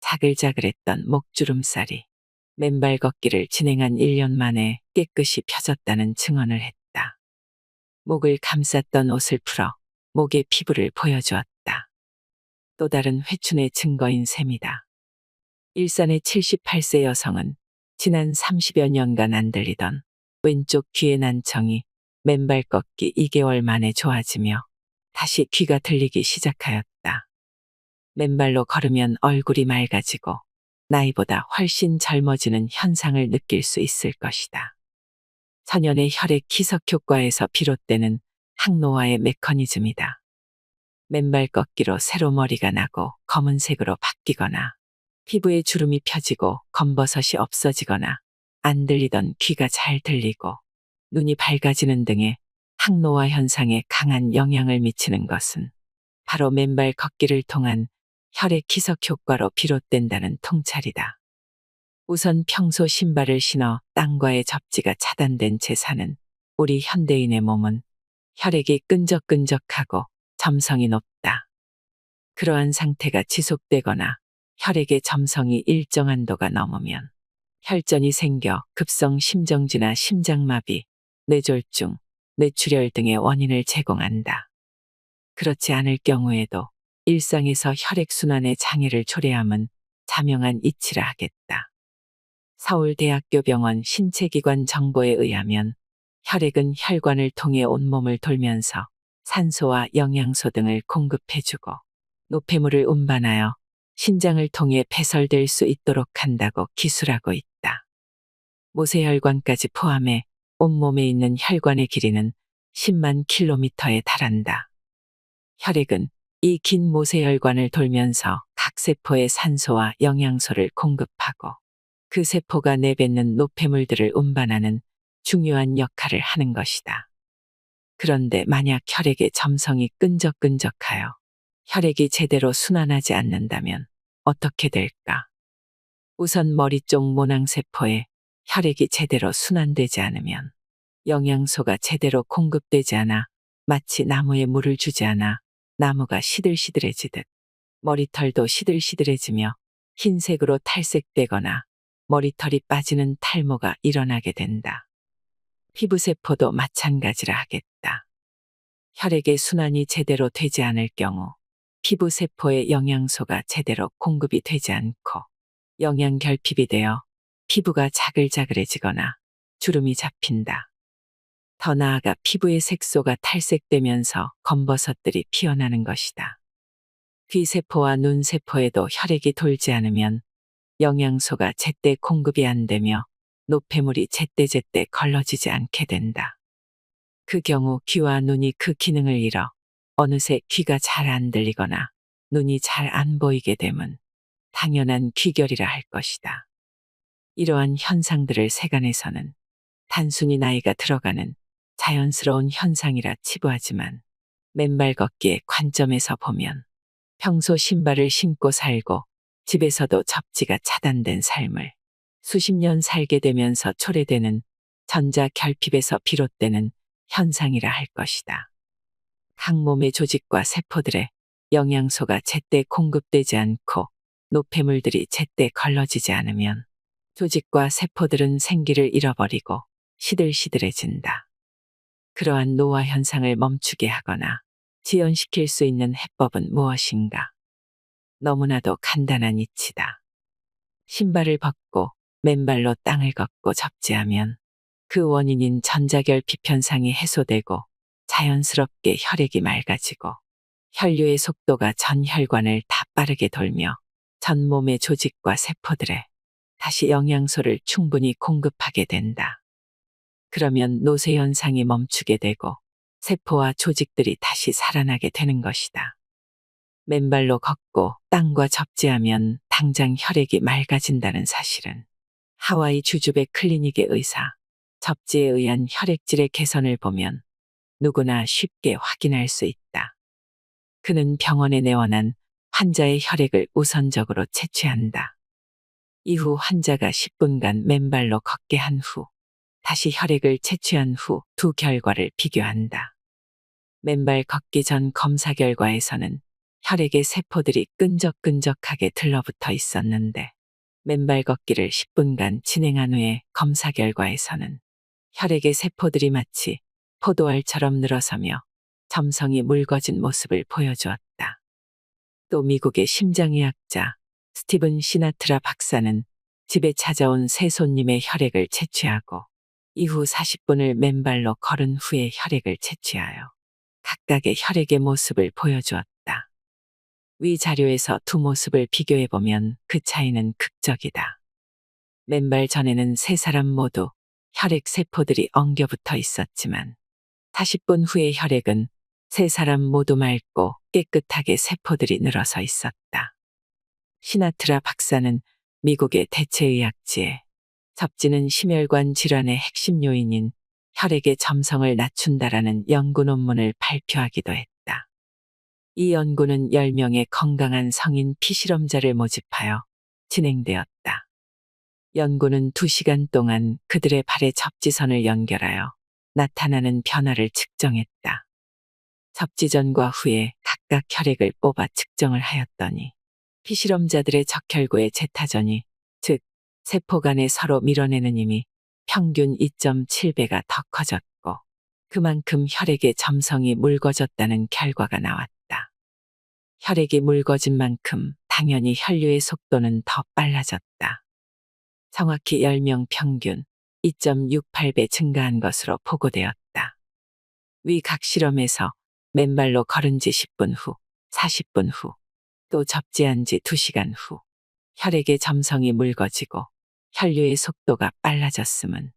자글자글했던 목주름살이 맨발 걷기를 진행한 1년 만에 깨끗이 펴졌다는 증언을 했다. 목을 감쌌던 옷을 풀어 목의 피부를 보여주었다. 또 다른 회춘의 증거인 셈이다. 일산의 78세 여성은 지난 30여 년간 안 들리던 왼쪽 귀의 난청이 맨발 걷기 2개월 만에 좋아지며 다시 귀가 들리기 시작하였다. 맨발로 걸으면 얼굴이 맑아지고 나이보다 훨씬 젊어지는 현상을 느낄 수 있을 것이다. 천연의 혈액 희석 효과에서 비롯되는 항노화의 메커니즘이다. 맨발 걷기로 새로 머리가 나고 검은색으로 바뀌거나 피부에 주름이 펴지고 검버섯이 없어지거나 안 들리던 귀가 잘 들리고 눈이 밝아지는 등의 항노화 현상에 강한 영향을 미치는 것은 바로 맨발 걷기를 통한 혈액 희석 효과로 비롯된다는 통찰이다. 우선 평소 신발을 신어 땅과의 접지가 차단된 채 사는 우리 현대인의 몸은 혈액이 끈적끈적하고 점성이 높다. 그러한 상태가 지속되거나 혈액의 점성이 일정 한도가 넘으면 혈전이 생겨 급성 심정지나 심장마비, 뇌졸중, 뇌출혈 등의 원인을 제공한다. 그렇지 않을 경우에도 일상에서 혈액순환의 장애를 초래함은 자명한 이치라 하겠다. 서울대학교 병원 신체기관 정보에 의하면 혈액은 혈관을 통해 온몸을 돌면서 산소와 영양소 등을 공급해주고 노폐물을 운반하여 신장을 통해 배설될 수 있도록 한다고 기술하고 있다. 모세혈관까지 포함해 온몸에 있는 혈관의 길이는 10만 킬로미터에 달한다. 혈액은 이 긴 모세혈관을 돌면서 각 세포에 산소와 영양소를 공급하고 그 세포가 내뱉는 노폐물들을 운반하는 중요한 역할을 하는 것이다. 그런데 만약 혈액의 점성이 끈적끈적하여 혈액이 제대로 순환하지 않는다면 어떻게 될까? 우선 머리 쪽 모낭세포에 혈액이 제대로 순환되지 않으면 영양소가 제대로 공급되지 않아 마치 나무에 물을 주지 않아 나무가 시들시들해지듯 머리털도 시들시들해지며 흰색으로 탈색되거나 머리털이 빠지는 탈모가 일어나게 된다. 피부세포도 마찬가지라 하겠다. 혈액의 순환이 제대로 되지 않을 경우 피부세포에 영양소가 제대로 공급이 되지 않고 영양결핍이 되어 피부가 자글자글해지거나 주름이 잡힌다. 더 나아가 피부의 색소가 탈색되면서 검버섯들이 피어나는 것이다. 귀세포와 눈세포에도 혈액이 돌지 않으면 영양소가 제때 공급이 안 되며 노폐물이 제때제때 걸러지지 않게 된다. 그 경우 귀와 눈이 그 기능을 잃어 어느새 귀가 잘 안 들리거나 눈이 잘 안 보이게 되면 당연한 귀결이라 할 것이다. 이러한 현상들을 세간에서는 단순히 나이가 들어가는 자연스러운 현상이라 치부하지만 맨발 걷기의 관점에서 보면 평소 신발을 신고 살고 집에서도 접지가 차단된 삶을 수십 년 살게 되면서 초래되는 전자결핍에서 비롯되는 현상이라 할 것이다. 각 몸의 조직과 세포들의 영양소가 제때 공급되지 않고 노폐물들이 제때 걸러지지 않으면 조직과 세포들은 생기를 잃어버리고 시들시들해진다. 그러한 노화 현상을 멈추게 하거나 지연시킬 수 있는 해법은 무엇인가? 너무나도 간단한 이치다. 신발을 벗고 맨발로 땅을 걷고 접지하면 그 원인인 전자결핍 현상이 해소되고 자연스럽게 혈액이 맑아지고 혈류의 속도가 전 혈관을 다 빠르게 돌며 전 몸의 조직과 세포들에 다시 영양소를 충분히 공급하게 된다. 그러면 노쇠 현상이 멈추게 되고 세포와 조직들이 다시 살아나게 되는 것이다. 맨발로 걷고 땅과 접지하면 당장 혈액이 맑아진다는 사실은 하와이 주주배 클리닉의 의사, 접지에 의한 혈액질의 개선을 보면 누구나 쉽게 확인할 수 있다. 그는 병원에 내원한 환자의 혈액을 우선적으로 채취한다. 이후 환자가 10분간 맨발로 걷게 한 후 다시 혈액을 채취한 후 두 결과를 비교한다. 맨발 걷기 전 검사 결과에서는 혈액의 세포들이 끈적끈적하게 들러붙어 있었는데 맨발 걷기를 10분간 진행한 후에 검사 결과에서는 혈액의 세포들이 마치 포도알처럼 늘어서며 점성이 묽어진 모습을 보여주었다. 또 미국의 심장의학자 스티븐 시나트라 박사는 집에 찾아온 새 손님의 혈액을 채취하고 이후 40분을 맨발로 걸은 후에 혈액을 채취하여 각각의 혈액의 모습을 보여주었다. 위 자료에서 두 모습을 비교해보면 그 차이는 극적이다. 맨발 전에는 세 사람 모두 혈액 세포들이 엉겨붙어 있었지만 40분 후의 혈액은 세 사람 모두 맑고 깨끗하게 세포들이 늘어서 있었다. 시나트라 박사는 미국의 대체의학지에 접지는 심혈관 질환의 핵심 요인인 혈액의 점성을 낮춘다라는 연구 논문을 발표하기도 했다. 이 연구는 10명의 건강한 성인 피실험자를 모집하여 진행되었다. 연구는 2시간 동안 그들의 발에 접지선을 연결하여 나타나는 변화를 측정했다. 접지 전과 후에 각각 혈액을 뽑아 측정을 하였더니 피실험자들의 적혈구의 제타전이, 즉 세포 간에 서로 밀어내는 힘이 평균 2.7배가 더 커졌고 그만큼 혈액의 점성이 묽어졌다는 결과가 나왔다. 혈액이 묽어진 만큼 당연히 혈류의 속도는 더 빨라졌다. 정확히 10명 평균 2.68배 증가한 것으로 보고되었다. 위 각 실험에서 맨발로 걸은 지 10분 후, 40분 후, 또 접지한 지 2시간 후 혈액의 점성이 묽어지고 혈류의 속도가 빨라졌음은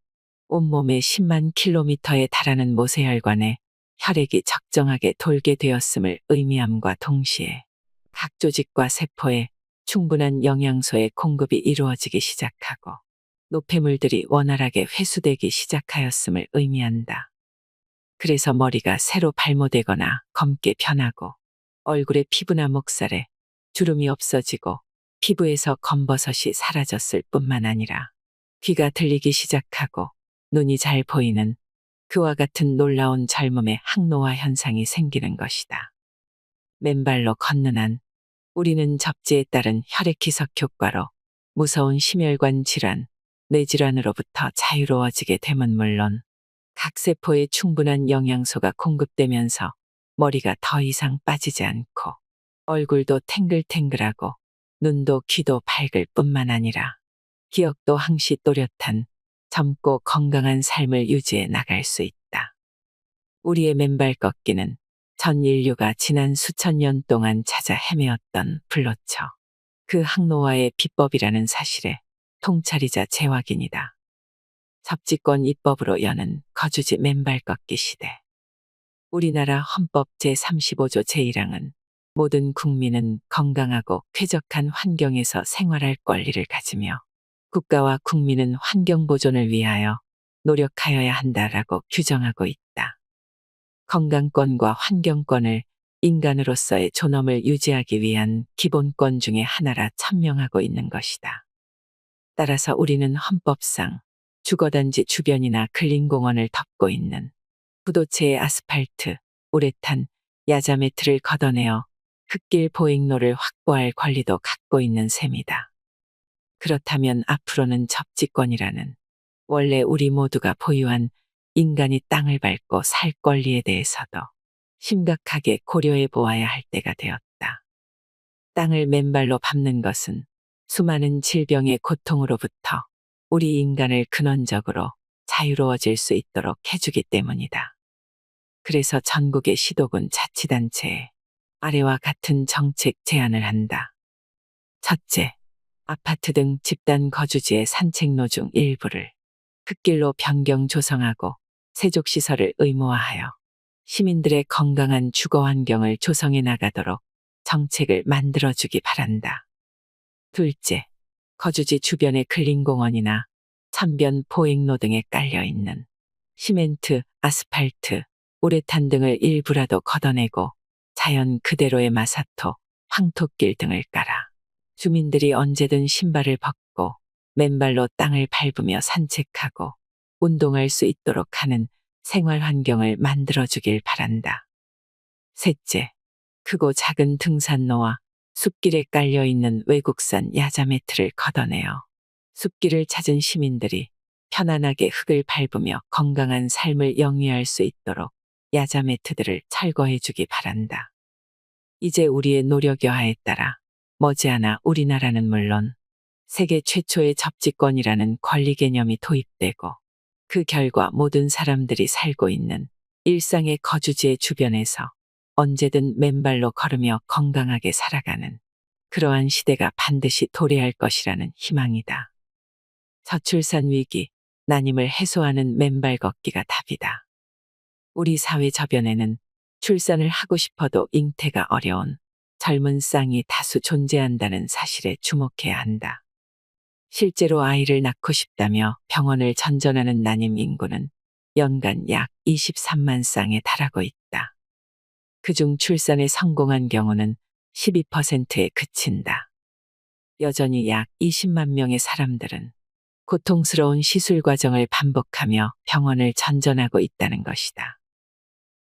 온몸에 10만 킬로미터에 달하는 모세혈관에 혈액이 적정하게 돌게 되었음을 의미함과 동시에 각 조직과 세포에 충분한 영양소의 공급이 이루어지기 시작하고 노폐물들이 원활하게 회수되기 시작하였음을 의미한다. 그래서 머리가 새로 발모되거나 검게 변하고 얼굴의 피부나 목살에 주름이 없어지고 피부에서 검버섯이 사라졌을 뿐만 아니라 귀가 들리기 시작하고 눈이 잘 보이는 그와 같은 놀라운 젊음의 항노화 현상이 생기는 것이다. 맨발로 걷는 한 우리는 접지에 따른 혈액희석 효과로 무서운 심혈관 질환, 뇌질환으로부터 자유로워지게 됨은 물론 각 세포에 충분한 영양소가 공급되면서 머리가 더 이상 빠지지 않고 얼굴도 탱글탱글하고 눈도 귀도 밝을 뿐만 아니라 기억도 항시 또렷한 젊고 건강한 삶을 유지해 나갈 수 있다. 우리의 맨발 걷기는 전 인류가 지난 수천 년 동안 찾아 헤매었던 불로쳐 그 항노화의 비법이라는 사실에 통찰이자 재확인이다. 접지권 입법으로 여는 거주지 맨발 걷기 시대. 우리나라 헌법 제35조 제1항은 모든 국민은 건강하고 쾌적한 환경에서 생활할 권리를 가지며 국가와 국민은 환경 보존을 위하여 노력하여야 한다라고 규정하고 있다. 건강권과 환경권을 인간으로서의 존엄을 유지하기 위한 기본권 중의 하나라 천명하고 있는 것이다. 따라서 우리는 헌법상 주거단지 주변이나 근린공원을 덮고 있는 부도체의 아스팔트, 우레탄, 야자매트를 걷어내어 흙길 보행로를 확보할 권리도 갖고 있는 셈이다. 그렇다면 앞으로는 접지권이라는 원래 우리 모두가 보유한 인간이 땅을 밟고 살 권리에 대해서도 심각하게 고려해 보아야 할 때가 되었다. 땅을 맨발로 밟는 것은 수많은 질병의 고통으로부터 우리 인간을 근원적으로 자유로워질 수 있도록 해주기 때문이다. 그래서 전국의 시도군 자치단체에 아래와 같은 정책 제안을 한다. 첫째, 아파트 등 집단 거주지의 산책로 중 일부를 흙길로 변경 조성하고 세족시설을 의무화하여 시민들의 건강한 주거 환경을 조성해 나가도록 정책을 만들어주기 바란다. 둘째, 거주지 주변의 근린공원이나 천변 보행로 등에 깔려있는 시멘트, 아스팔트, 우레탄 등을 일부라도 걷어내고 자연 그대로의 마사토, 황토길 등을 깔아 주민들이 언제든 신발을 벗고 맨발로 땅을 밟으며 산책하고 운동할 수 있도록 하는 생활 환경을 만들어주길 바란다. 셋째, 크고 작은 등산로와 숲길에 깔려있는 외국산 야자매트를 걷어내어 숲길을 찾은 시민들이 편안하게 흙을 밟으며 건강한 삶을 영위할 수 있도록 야자매트들을 철거해주기 바란다. 이제 우리의 노력 여하에 따라 머지않아 우리나라는 물론 세계 최초의 접지권이라는 권리 개념이 도입되고 그 결과 모든 사람들이 살고 있는 일상의 거주지의 주변에서 언제든 맨발로 걸으며 건강하게 살아가는 그러한 시대가 반드시 도래할 것이라는 희망이다. 저출산 위기, 난임을 해소하는 맨발 걷기가 답이다. 우리 사회 저변에는 출산을 하고 싶어도 잉태가 어려운 젊은 쌍이 다수 존재한다는 사실에 주목해야 한다. 실제로 아이를 낳고 싶다며 병원을 전전하는 난임 인구는 연간 약 23만 쌍에 달하고 있다. 그중 출산에 성공한 경우는 12%에 그친다. 여전히 약 20만 명의 사람들은 고통스러운 시술 과정을 반복하며 병원을 전전하고 있다는 것이다.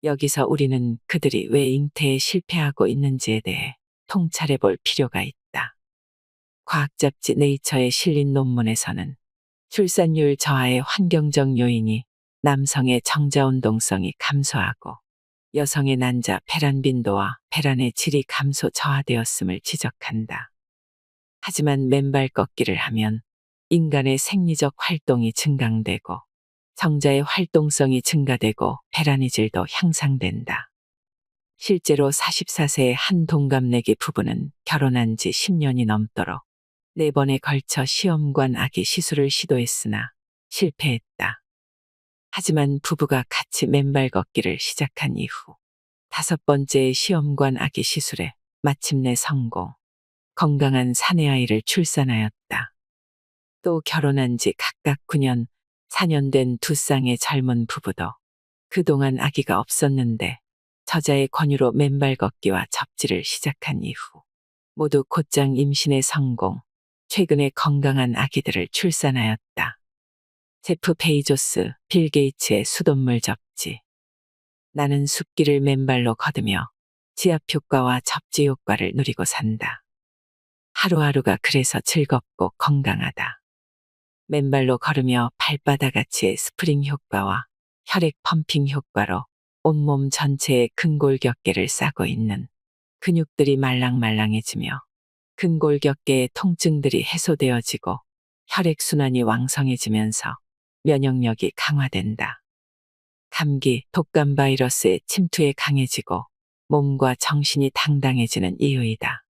여기서 우리는 그들이 왜 잉태에 실패하고 있는지에 대해 통찰해 볼 필요가 있다. 과학잡지 네이처에 실린 논문에서는 출산율 저하의 환경적 요인이 남성의 정자운동성이 감소하고 여성의 난자 배란 빈도와 배란의 질이 감소 저하되었음을 지적한다. 하지만 맨발 걷기를 하면 인간의 생리적 활동이 증강되고 정자의 활동성이 증가되고 배란이질도 향상된다. 실제로 44세의 한 동갑내기 부부는 결혼한 지 10년이 넘도록 4번에 걸쳐 시험관 아기 시술을 시도했으나 실패했다. 하지만 부부가 같이 맨발 걷기를 시작한 이후 5번째의 시험관 아기 시술에 마침내 성공, 건강한 사내아이를 출산하였다. 또 결혼한 지 각각 9년, 4년 된 두 쌍의 젊은 부부도 그동안 아기가 없었는데 저자의 권유로 맨발 걷기와 접지를 시작한 이후 모두 곧장 임신에 성공, 최근에 건강한 아기들을 출산하였다. 제프 베이조스, 빌 게이츠의 수돗물 접지. 나는 숲길을 맨발로 걷으며 지압 효과와 접지 효과를 누리고 산다. 하루하루가 그래서 즐겁고 건강하다. 맨발로 걸으며 발바닥아치의 스프링 효과와 혈액 펌핑 효과로 온몸 전체에 근골격계를 싸고 있는 근육들이 말랑말랑해지며 근골격계의 통증들이 해소되어지고 혈액순환이 왕성해지면서 면역력이 강화된다. 감기, 독감 바이러스의 침투에 강해지고 몸과 정신이 당당해지는 이유이다.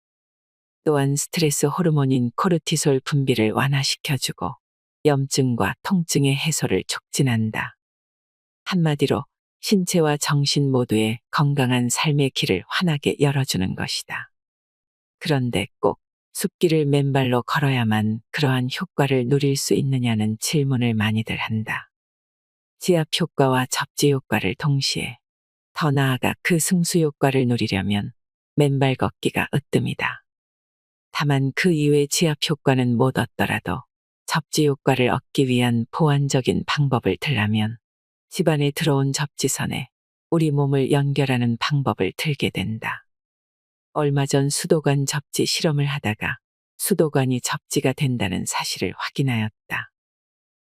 또한 스트레스 호르몬인 코르티솔 분비를 완화시켜주고 염증과 통증의 해소를 촉진한다. 한마디로 신체와 정신 모두의 건강한 삶의 길을 환하게 열어주는 것이다. 그런데 꼭 숲길을 맨발로 걸어야만 그러한 효과를 누릴 수 있느냐는 질문을 많이들 한다. 지압 효과와 접지 효과를 동시에 더 나아가 그 승수 효과를 누리려면 맨발 걷기가 으뜸이다. 다만 그 이외의 지압 효과는 못 얻더라도 접지 효과를 얻기 위한 보완적인 방법을 들라면 집안에 들어온 접지선에 우리 몸을 연결하는 방법을 들게 된다. 얼마 전 수도관 접지 실험을 하다가 수도관이 접지가 된다는 사실을 확인하였다.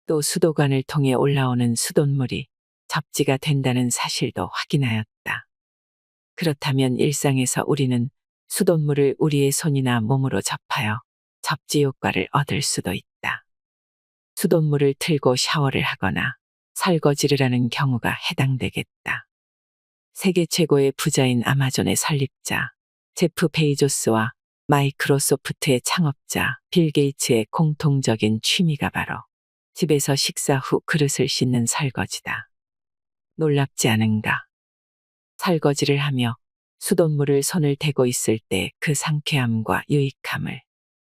또 수도관을 통해 올라오는 수돗물이 접지가 된다는 사실도 확인하였다. 그렇다면 일상에서 우리는 수돗물을 우리의 손이나 몸으로 접하여 접지 효과를 얻을 수도 있다. 수돗물을 틀고 샤워를 하거나 설거지를 하는 경우가 해당되겠다. 세계 최고의 부자인 아마존의 설립자 제프 베이조스와 마이크로소프트의 창업자 빌 게이츠의 공통적인 취미가 바로 집에서 식사 후 그릇을 씻는 설거지다. 놀랍지 않은가? 설거지를 하며 수돗물을 손을 대고 있을 때 그 상쾌함과 유익함을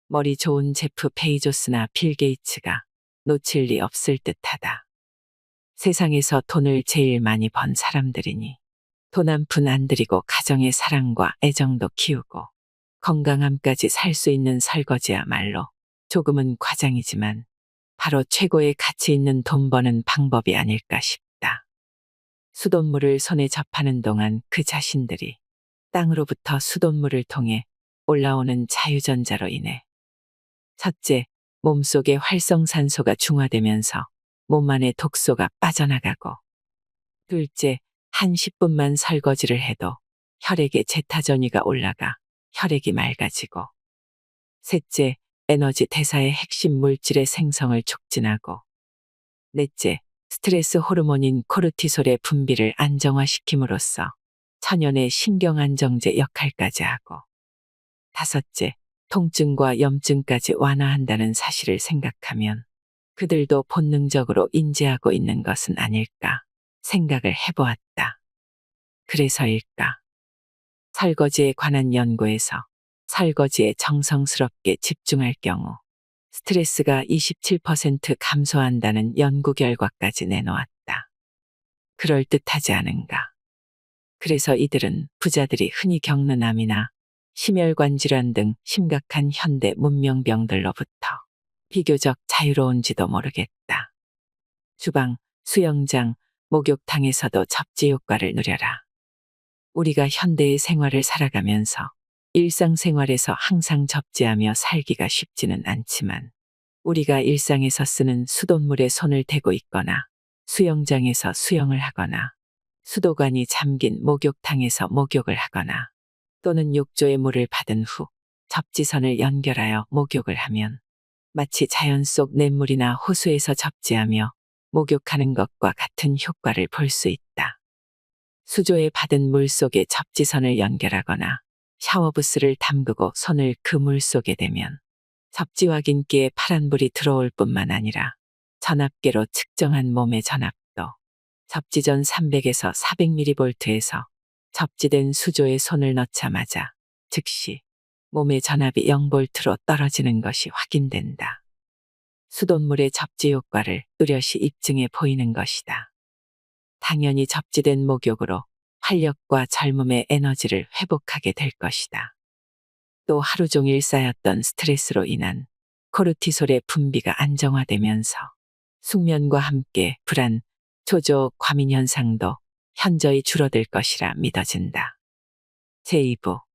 머리 좋은 제프 베이조스나 빌 게이츠가 놓칠 리 없을 듯하다. 세상에서 돈을 제일 많이 번 사람들이니 돈 한 푼 안 들이고 가정의 사랑과 애정도 키우고 건강함까지 살 수 있는 설거지야말로 조금은 과장이지만 바로 최고의 가치 있는 돈 버는 방법이 아닐까 싶다. 수돗물을 손에 접하는 동안 그 자신들이 땅으로부터 수돗물을 통해 올라오는 자유전자로 인해 첫째, 몸속의 활성산소가 중화되면서 몸 안의 독소가 빠져나가고 둘째, 한 10분만 설거지를 해도 혈액에 제타전이가 올라가 혈액이 맑아지고 셋째, 에너지 대사의 핵심 물질의 생성을 촉진하고 넷째, 스트레스 호르몬인 코르티솔의 분비를 안정화시킴으로써 천연의 신경안정제 역할까지 하고 다섯째, 통증과 염증까지 완화한다는 사실을 생각하면 그들도 본능적으로 인지하고 있는 것은 아닐까 생각을 해보았다. 그래서일까? 설거지에 관한 연구에서 설거지에 정성스럽게 집중할 경우 스트레스가 27% 감소한다는 연구 결과까지 내놓았다. 그럴듯하지 않은가? 그래서 이들은 부자들이 흔히 겪는 암이나 심혈관 질환 등 심각한 현대 문명병들로부터 비교적 자유로운지도 모르겠다. 주방, 수영장, 목욕탕에서도 접지 효과를 누려라. 우리가 현대의 생활을 살아가면서 일상생활에서 항상 접지하며 살기가 쉽지는 않지만 우리가 일상에서 쓰는 수돗물에 손을 대고 있거나 수영장에서 수영을 하거나 수도관이 잠긴 목욕탕에서 목욕을 하거나 또는 욕조의 물을 받은 후 접지선을 연결하여 목욕을 하면 마치 자연 속 냇물이나 호수에서 접지하며 목욕하는 것과 같은 효과를 볼 수 있다. 수조에 받은 물 속에 접지선을 연결하거나 샤워부스를 담그고 손을 그 물 속에 대면 접지와 긴기에 파란불이 들어올 뿐만 아니라 전압계로 측정한 몸의 전압도 접지전 300에서 400mV에서 접지된 수조에 손을 넣자마자 즉시 몸의 전압이 0V로 떨어지는 것이 확인된다. 수돗물의 접지 효과를 뚜렷이 입증해 보이는 것이다. 당연히 접지된 목욕으로 활력과 젊음의 에너지를 회복하게 될 것이다. 또 하루 종일 쌓였던 스트레스로 인한 코르티솔의 분비가 안정화되면서 숙면과 함께 불안, 초조, 과민 현상도 현저히 줄어들 것이라 믿어진다. 제2부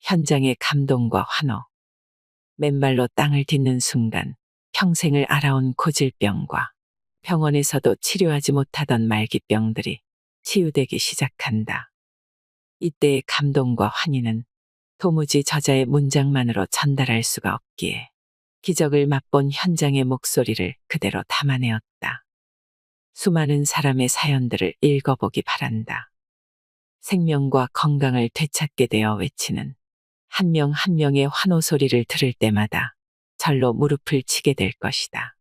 현장의 감동과 환호. 맨발로 땅을 딛는 순간 평생을 앓아온 고질병과 병원에서도 치료하지 못하던 말기병들이 치유되기 시작한다. 이때의 감동과 환희는 도무지 저자의 문장만으로 전달할 수가 없기에 기적을 맛본 현장의 목소리를 그대로 담아내었다. 수많은 사람의 사연들을 읽어보기 바란다. 생명과 건강을 되찾게 되어 외치는 한 명 한 명의 환호 소리를 들을 때마다 절로 무릎을 치게 될 것이다.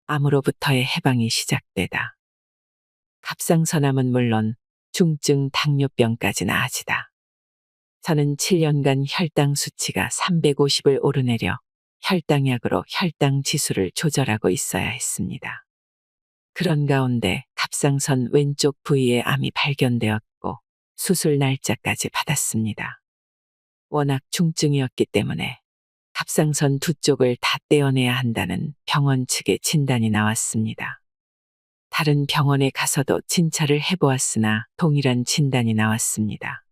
암으로부터의 해방이 시작되다. 갑상선암은 물론 중증 당뇨병까지 나아지다. 저는 7년간 혈당 수치가 350을 오르내려 혈당약으로 혈당 지수를 조절하고 있어야 했습니다. 그런 가운데 갑상선 왼쪽 부위에 암이 발견되었고 수술 날짜까지 받았습니다. 워낙 중증이었기 때문에 갑상선 두 쪽을 다 떼어내야 한다는 병원 측의 진단이 나왔습니다. 다른 병원에 가서도 진찰을 해보았으나 동일한 진단이 나왔습니다.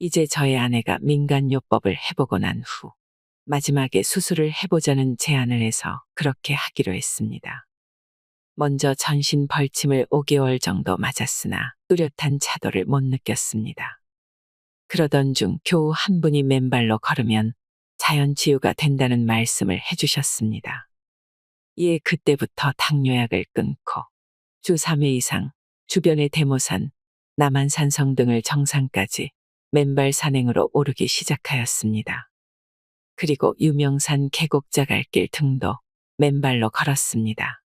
이제 저의 아내가 민간요법을 해보고 난 후 마지막에 수술을 해보자는 제안을 해서 그렇게 하기로 했습니다. 먼저 전신 벌침을 5개월 정도 맞았으나 뚜렷한 차도를 못 느꼈습니다. 그러던 중 교우 한 분이 맨발로 걸으면 자연 치유가 된다는 말씀을 해주셨습니다. 이에 그때부터 당뇨약을 끊고 주 3회 이상 주변의 대모산, 남한산성 등을 정상까지 맨발 산행으로 오르기 시작하였습니다. 그리고 유명산 계곡자갈길 등도 맨발로 걸었습니다.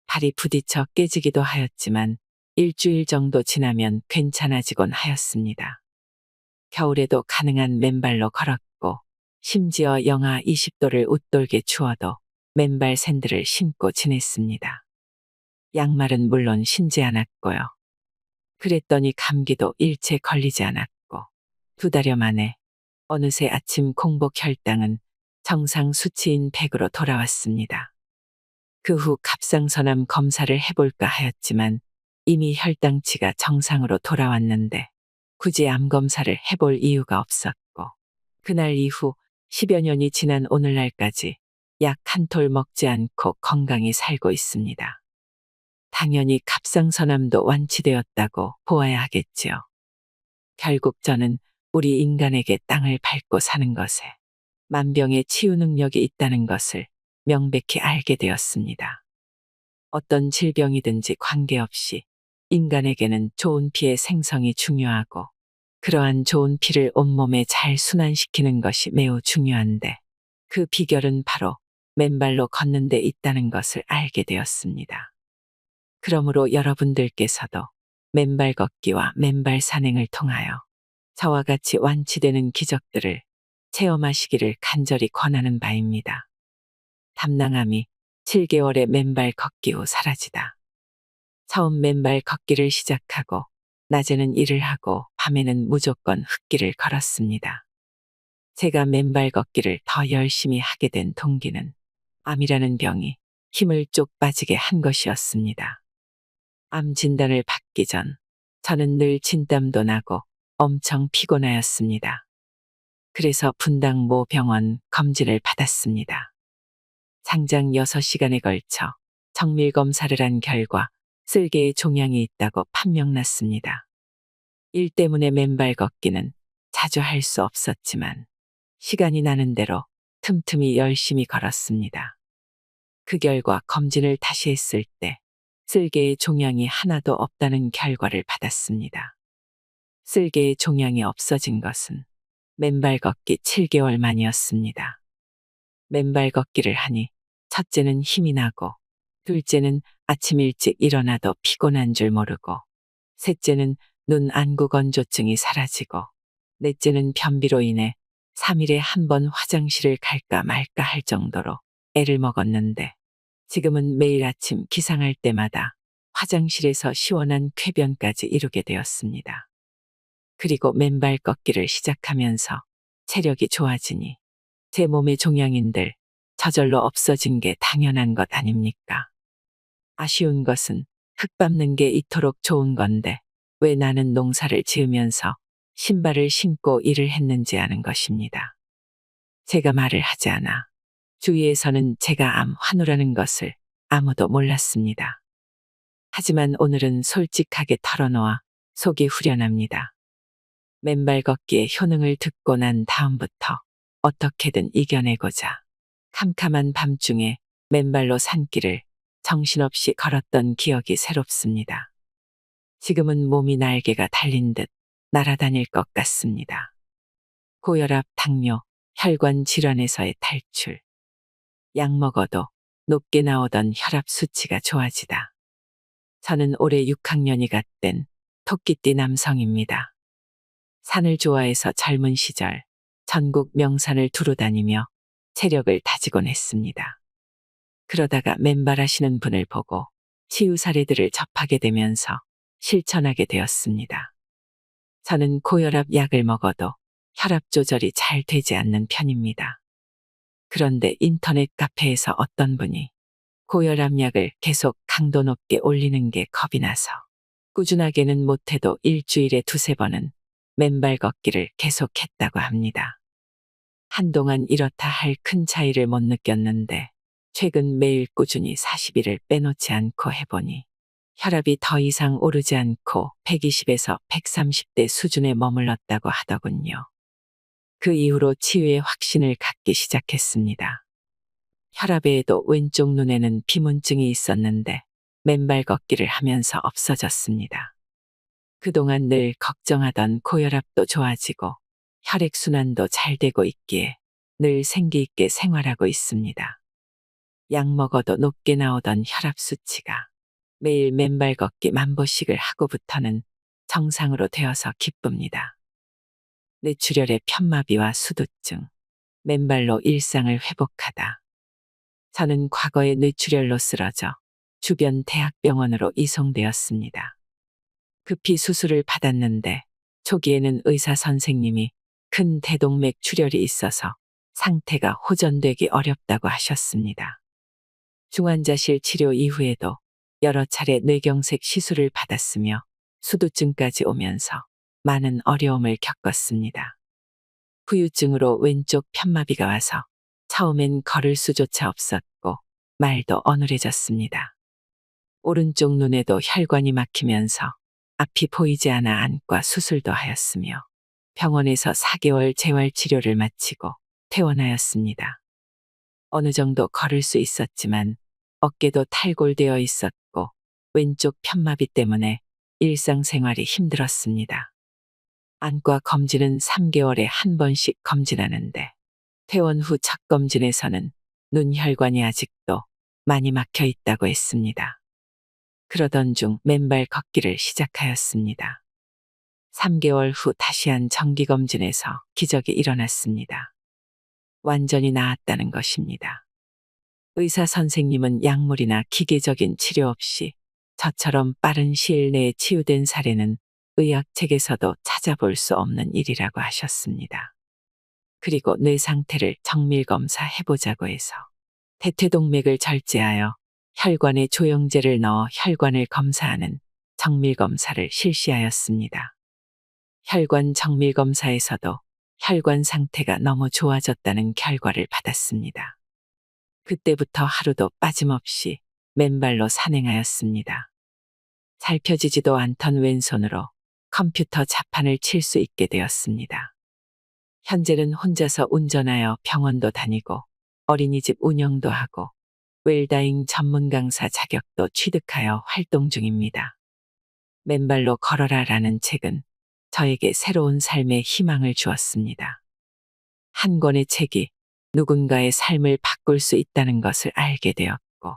발이 부딪혀 깨지기도 하였지만 일주일 정도 지나면 괜찮아지곤 하였습니다. 겨울에도 가능한 맨발로 걸었고 심지어 영하 20도를 웃돌게 추워도 맨발 샌들을 신고 지냈습니다. 양말은 물론 신지 않았고요. 그랬더니 감기도 일체 걸리지 않았고 2달여 만에 어느새 아침 공복 혈당은 정상 수치인 100으로 돌아왔습니다. 그 후 갑상선암 검사를 해볼까 하였지만 이미 혈당치가 정상으로 돌아왔는데 굳이 암 검사를 해볼 이유가 없었고 그날 이후 10여 년이 지난 오늘날까지 약 한 톨 먹지 않고 건강히 살고 있습니다. 당연히 갑상선암도 완치되었다고 보아야 하겠지요. 결국 저는 우리 인간에게 땅을 밟고 사는 것에 만병의 치유 능력이 있다는 것을 명백히 알게 되었습니다. 어떤 질병이든지 관계없이 인간에게는 좋은 피의 생성이 중요하고 그러한 좋은 피를 온몸에 잘 순환시키는 것이 매우 중요한데 그 비결은 바로 맨발로 걷는 데 있다는 것을 알게 되었습니다. 그러므로 여러분들께서도 맨발 걷기와 맨발 산행을 통하여 저와 같이 완치되는 기적들을 체험하시기를 간절히 권하는 바입니다. 담낭암이 7개월의 맨발 걷기 후 사라지다. 처음 맨발 걷기를 시작하고 낮에는 일을 하고 밤에는 무조건 흙길을 걸었습니다. 제가 맨발 걷기를 더 열심히 하게 된 동기는 암이라는 병이 힘을 쪽 빠지게 한 것이었습니다. 암 진단을 받기 전 저는 늘 진땀도 나고 엄청 피곤하였습니다. 그래서 분당 모 병원 검진을 받았습니다. 장장 6시간에 걸쳐 정밀 검사를 한 결과 쓸개에 종양이 있다고 판명났습니다. 일 때문에 맨발 걷기는 자주 할 수 없었지만 시간이 나는 대로 틈틈이 열심히 걸었습니다. 그 결과 검진을 다시 했을 때 쓸개의 종양이 하나도 없다는 결과를 받았습니다. 쓸개의 종양이 없어진 것은 맨발 걷기 7개월 만이었습니다. 맨발 걷기를 하니 첫째는 힘이 나고, 둘째는 아침 일찍 일어나도 피곤한 줄 모르고, 셋째는 눈 안구 건조증이 사라지고, 넷째는 변비로 인해 3일에 한 번 화장실을 갈까 말까 할 정도로 애를 먹었는데, 지금은 매일 아침 기상할 때마다 화장실에서 시원한 쾌변까지 이루게 되었습니다. 그리고 맨발 걷기를 시작하면서 체력이 좋아지니 제 몸의 종양인들 저절로 없어진 게 당연한 것 아닙니까? 아쉬운 것은 흙 밟는 게 이토록 좋은 건데 왜 나는 농사를 지으면서 신발을 신고 일을 했는지 아는 것입니다. 제가 말을 하지 않아 주위에서는 제가 암 환우라는 것을 아무도 몰랐습니다. 하지만 오늘은 솔직하게 털어놓아 속이 후련합니다. 맨발 걷기의 효능을 듣고 난 다음부터 어떻게든 이겨내고자 캄캄한 밤중에 맨발로 산길을 정신없이 걸었던 기억이 새롭습니다. 지금은 몸이 날개가 달린 듯 날아다닐 것 같습니다. 고혈압, 당뇨, 혈관 질환에서의 탈출. 약 먹어도 높게 나오던 혈압 수치가 좋아지다. 저는 올해 6학년이 갓된 토끼띠 남성입니다. 산을 좋아해서 젊은 시절 전국 명산을 두루 다니며 체력을 다지곤 했습니다. 그러다가 맨발하시는 분을 보고 치유 사례들을 접하게 되면서 실천하게 되었습니다. 저는 고혈압 약을 먹어도 혈압 조절이 잘 되지 않는 편입니다. 그런데 인터넷 카페에서 어떤 분이 고혈압 약을 계속 강도 높게 올리는 게 겁이 나서 꾸준하게는 못해도 일주일에 2~3번은 맨발 걷기를 계속했다고 합니다. 한동안 이렇다 할 큰 차이를 못 느꼈는데 최근 매일 꾸준히 40일을 빼놓지 않고 해보니 혈압이 더 이상 오르지 않고 120에서 130대 수준에 머물렀다고 하더군요. 그 이후로 치유의 확신을 갖기 시작했습니다. 혈압 외에도 왼쪽 눈에는 비문증이 있었는데 맨발 걷기를 하면서 없어졌습니다. 그동안 늘 걱정하던 고혈압도 좋아지고 혈액순환도 잘 되고 있기에 늘 생기 있게 생활하고 있습니다. 약 먹어도 높게 나오던 혈압 수치가 매일 맨발 걷기 10,000보씩을 하고부터는 정상으로 되어서 기쁩니다. 뇌출혈의 편마비와 수두증, 맨발로 일상을 회복하다. 저는 과거에 뇌출혈로 쓰러져 주변 대학병원으로 이송되었습니다. 급히 수술을 받았는데 초기에는 의사 선생님이 큰 대동맥 출혈이 있어서 상태가 호전되기 어렵다고 하셨습니다. 중환자실 치료 이후에도 여러 차례 뇌경색 시술을 받았으며 수두증까지 오면서 많은 어려움을 겪었습니다. 후유증으로 왼쪽 편마비가 와서 처음엔 걸을 수조차 없었고 말도 어눌해졌습니다. 오른쪽 눈에도 혈관이 막히면서 앞이 보이지 않아 안과 수술도 하였으며 병원에서 4개월 재활치료를 마치고 퇴원하였습니다. 어느 정도 걸을 수 있었지만 어깨도 탈골되어 있었고 왼쪽 편마비 때문에 일상생활이 힘들었습니다. 안과 검진은 3개월에 한 번씩 검진하는데 퇴원 후 첫 검진에서는 눈 혈관이 아직도 많이 막혀 있다고 했습니다. 그러던 중 맨발 걷기를 시작하였습니다. 3개월 후 다시 한 정기검진에서 기적이 일어났습니다. 완전히 나았다는 것입니다. 의사 선생님은 약물이나 기계적인 치료 없이 저처럼 빠른 시일 내에 치유된 사례는 의학책에서도 찾아볼 수 없는 일이라고 하셨습니다. 그리고 뇌 상태를 정밀검사 해보자고 해서 대퇴동맥을 절제하여 혈관에 조영제를 넣어 혈관을 검사하는 정밀검사를 실시하였습니다. 혈관 정밀검사에서도 혈관 상태가 너무 좋아졌다는 결과를 받았습니다. 그때부터 하루도 빠짐없이 맨발로 산행하였습니다. 잘 펴지지도 않던 왼손으로 컴퓨터 자판을 칠 수 있게 되었습니다. 현재는 혼자서 운전하여 병원도 다니고 어린이집 운영도 하고 웰다잉 전문 강사 자격도 취득하여 활동 중입니다. 맨발로 걸어라라는 책은 저에게 새로운 삶의 희망을 주었습니다. 한 권의 책이 누군가의 삶을 바꿀 수 있다는 것을 알게 되었고,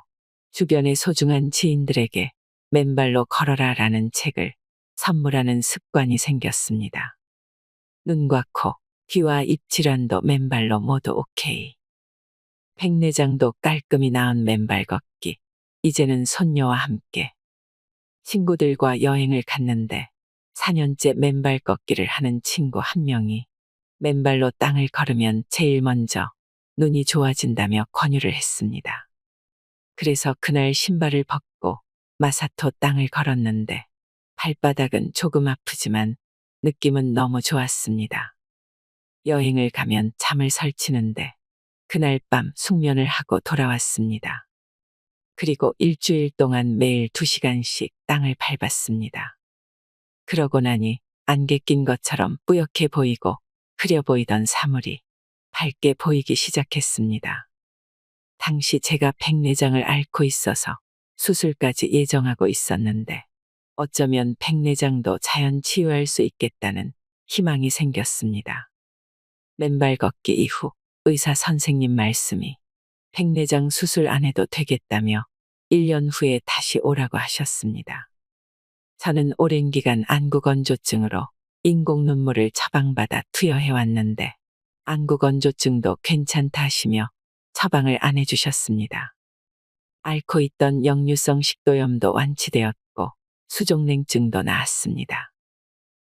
주변의 소중한 지인들에게 맨발로 걸어라라는 책을 선물하는 습관이 생겼습니다. 눈과 코, 귀와 입 질환도 맨발로 모두 오케이. 백내장도 깔끔히 나은 맨발 걷기. 이제는 손녀와 함께 친구들과 여행을 갔는데 4년째 맨발 걷기를 하는 친구 한 명이 맨발로 땅을 걸으면 제일 먼저 눈이 좋아진다며 권유를 했습니다. 그래서 그날 신발을 벗고 마사토 땅을 걸었는데 발바닥은 조금 아프지만 느낌은 너무 좋았습니다. 여행을 가면 잠을 설치는데 그날 밤 숙면을 하고 돌아왔습니다. 그리고 일주일 동안 매일 2시간씩 땅을 밟았습니다. 그러고 나니 안개 낀 것처럼 뿌옇게 보이고 흐려 보이던 사물이 밝게 보이기 시작했습니다. 당시 제가 백내장을 앓고 있어서 수술까지 예정하고 있었는데 어쩌면 백내장도 자연 치유할 수 있겠다는 희망이 생겼습니다. 맨발 걷기 이후 의사 선생님 말씀이 백내장 수술 안 해도 되겠다며 1년 후에 다시 오라고 하셨습니다. 저는 오랜 기간 안구건조증으로 인공 눈물을 처방받아 투여해왔는데 안구건조증도 괜찮다 하시며 처방을 안 해주셨습니다. 앓고 있던 역류성 식도염도 완치되었고 수족냉증도 나았습니다.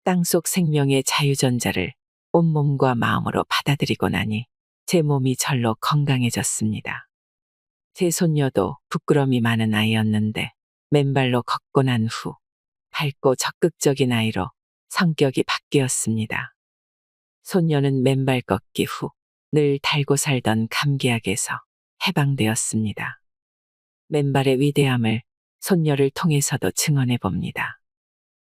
땅속 생명의 자유전자를 온몸과 마음으로 받아들이고 나니 제 몸이 절로 건강해졌습니다. 제 손녀도 부끄러움이 많은 아이였는데 맨발로 걷고 난 후 밝고 적극적인 아이로 성격이 바뀌었습니다. 손녀는 맨발 걷기 후 늘 달고 살던 감기약에서 해방되었습니다. 맨발의 위대함을 손녀를 통해서도 증언해 봅니다.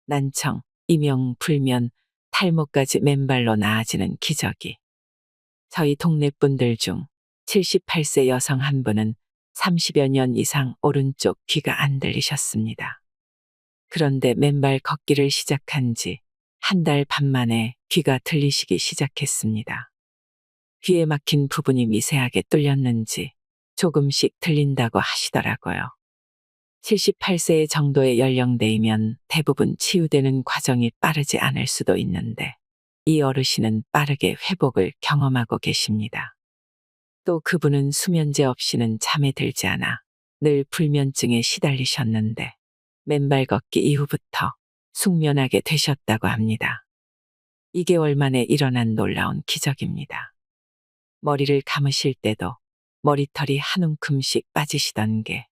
난청, 이명, 불면, 탈모까지 맨발로 나아지는 기적이. 저희 동네 분들 중 78세 여성 한 분은 30여 년 이상 오른쪽 귀가 안 들리셨습니다. 그런데 맨발 걷기를 시작한 지 한 달 반 만에 귀가 들리시기 시작했습니다. 귀에 막힌 부분이 미세하게 뚫렸는지 조금씩 들린다고 하시더라고요. 78세 정도의 연령대이면 대부분 치유되는 과정이 빠르지 않을 수도 있는데 이 어르신은 빠르게 회복을 경험하고 계십니다. 또 그분은 수면제 없이는 잠에 들지 않아 늘 불면증에 시달리셨는데 맨발 걷기 이후부터 숙면하게 되셨다고 합니다. 2개월 만에 일어난 놀라운 기적입니다. 머리를 감으실 때도 머리털이 한 움큼씩 빠지시던 게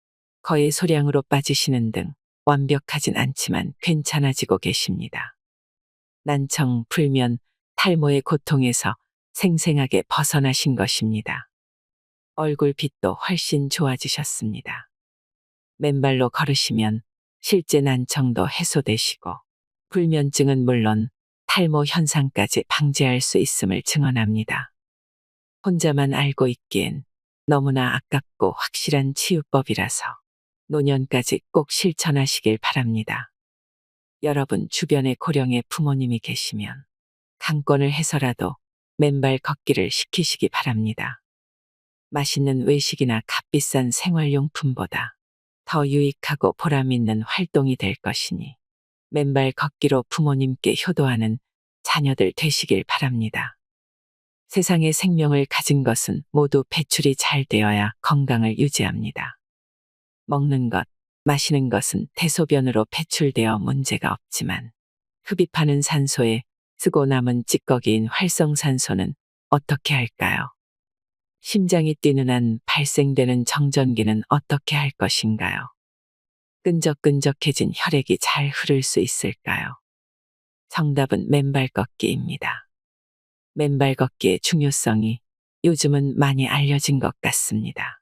거의 소량으로 빠지시는 등 완벽하진 않지만 괜찮아지고 계십니다. 난청, 불면, 탈모의 고통에서 생생하게 벗어나신 것입니다. 얼굴빛도 훨씬 좋아지셨습니다. 맨발로 걸으시면 실제 난청도 해소되시고 불면증은 물론 탈모 현상까지 방지할 수 있음을 증언합니다. 혼자만 알고 있기엔 너무나 아깝고 확실한 치유법이라서 노년까지 꼭 실천하시길 바랍니다. 여러분 주변에 고령의 부모님이 계시면 강권을 해서라도 맨발 걷기를 시키시기 바랍니다. 맛있는 외식이나 값비싼 생활용품보다 더 유익하고 보람있는 활동이 될 것이니 맨발 걷기로 부모님께 효도하는 자녀들 되시길 바랍니다. 세상에 생명을 가진 것은 모두 배출이 잘 되어야 건강을 유지합니다. 먹는 것, 마시는 것은 대소변으로 배출되어 문제가 없지만 흡입하는 산소에 쓰고 남은 찌꺼기인 활성산소는 어떻게 할까요? 심장이 뛰는 한 발생되는 정전기는 어떻게 할 것인가요? 끈적끈적해진 혈액이 잘 흐를 수 있을까요? 정답은 맨발 걷기입니다. 맨발 걷기의 중요성이 요즘은 많이 알려진 것 같습니다.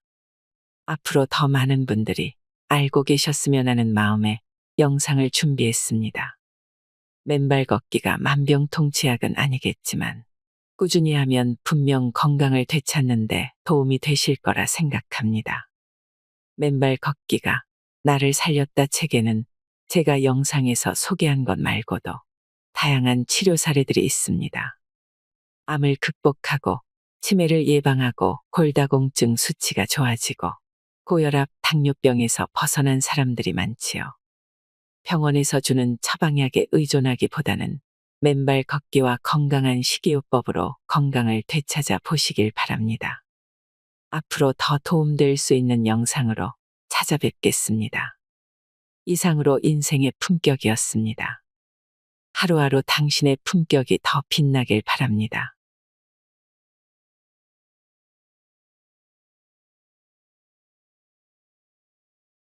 앞으로 더 많은 분들이 알고 계셨으면 하는 마음에 영상을 준비했습니다. 맨발 걷기가 만병통치약은 아니겠지만 꾸준히 하면 분명 건강을 되찾는데 도움이 되실 거라 생각합니다. 맨발 걷기가 나를 살렸다 책에는 제가 영상에서 소개한 것 말고도 다양한 치료 사례들이 있습니다. 암을 극복하고 치매를 예방하고 골다공증 수치가 좋아지고 고혈압, 당뇨병에서 벗어난 사람들이 많지요. 병원에서 주는 처방약에 의존하기보다는 맨발 걷기와 건강한 식이요법으로 건강을 되찾아 보시길 바랍니다. 앞으로 더 도움될 수 있는 영상으로 찾아뵙겠습니다. 이상으로 인생의 품격이었습니다. 하루하루 당신의 품격이 더 빛나길 바랍니다.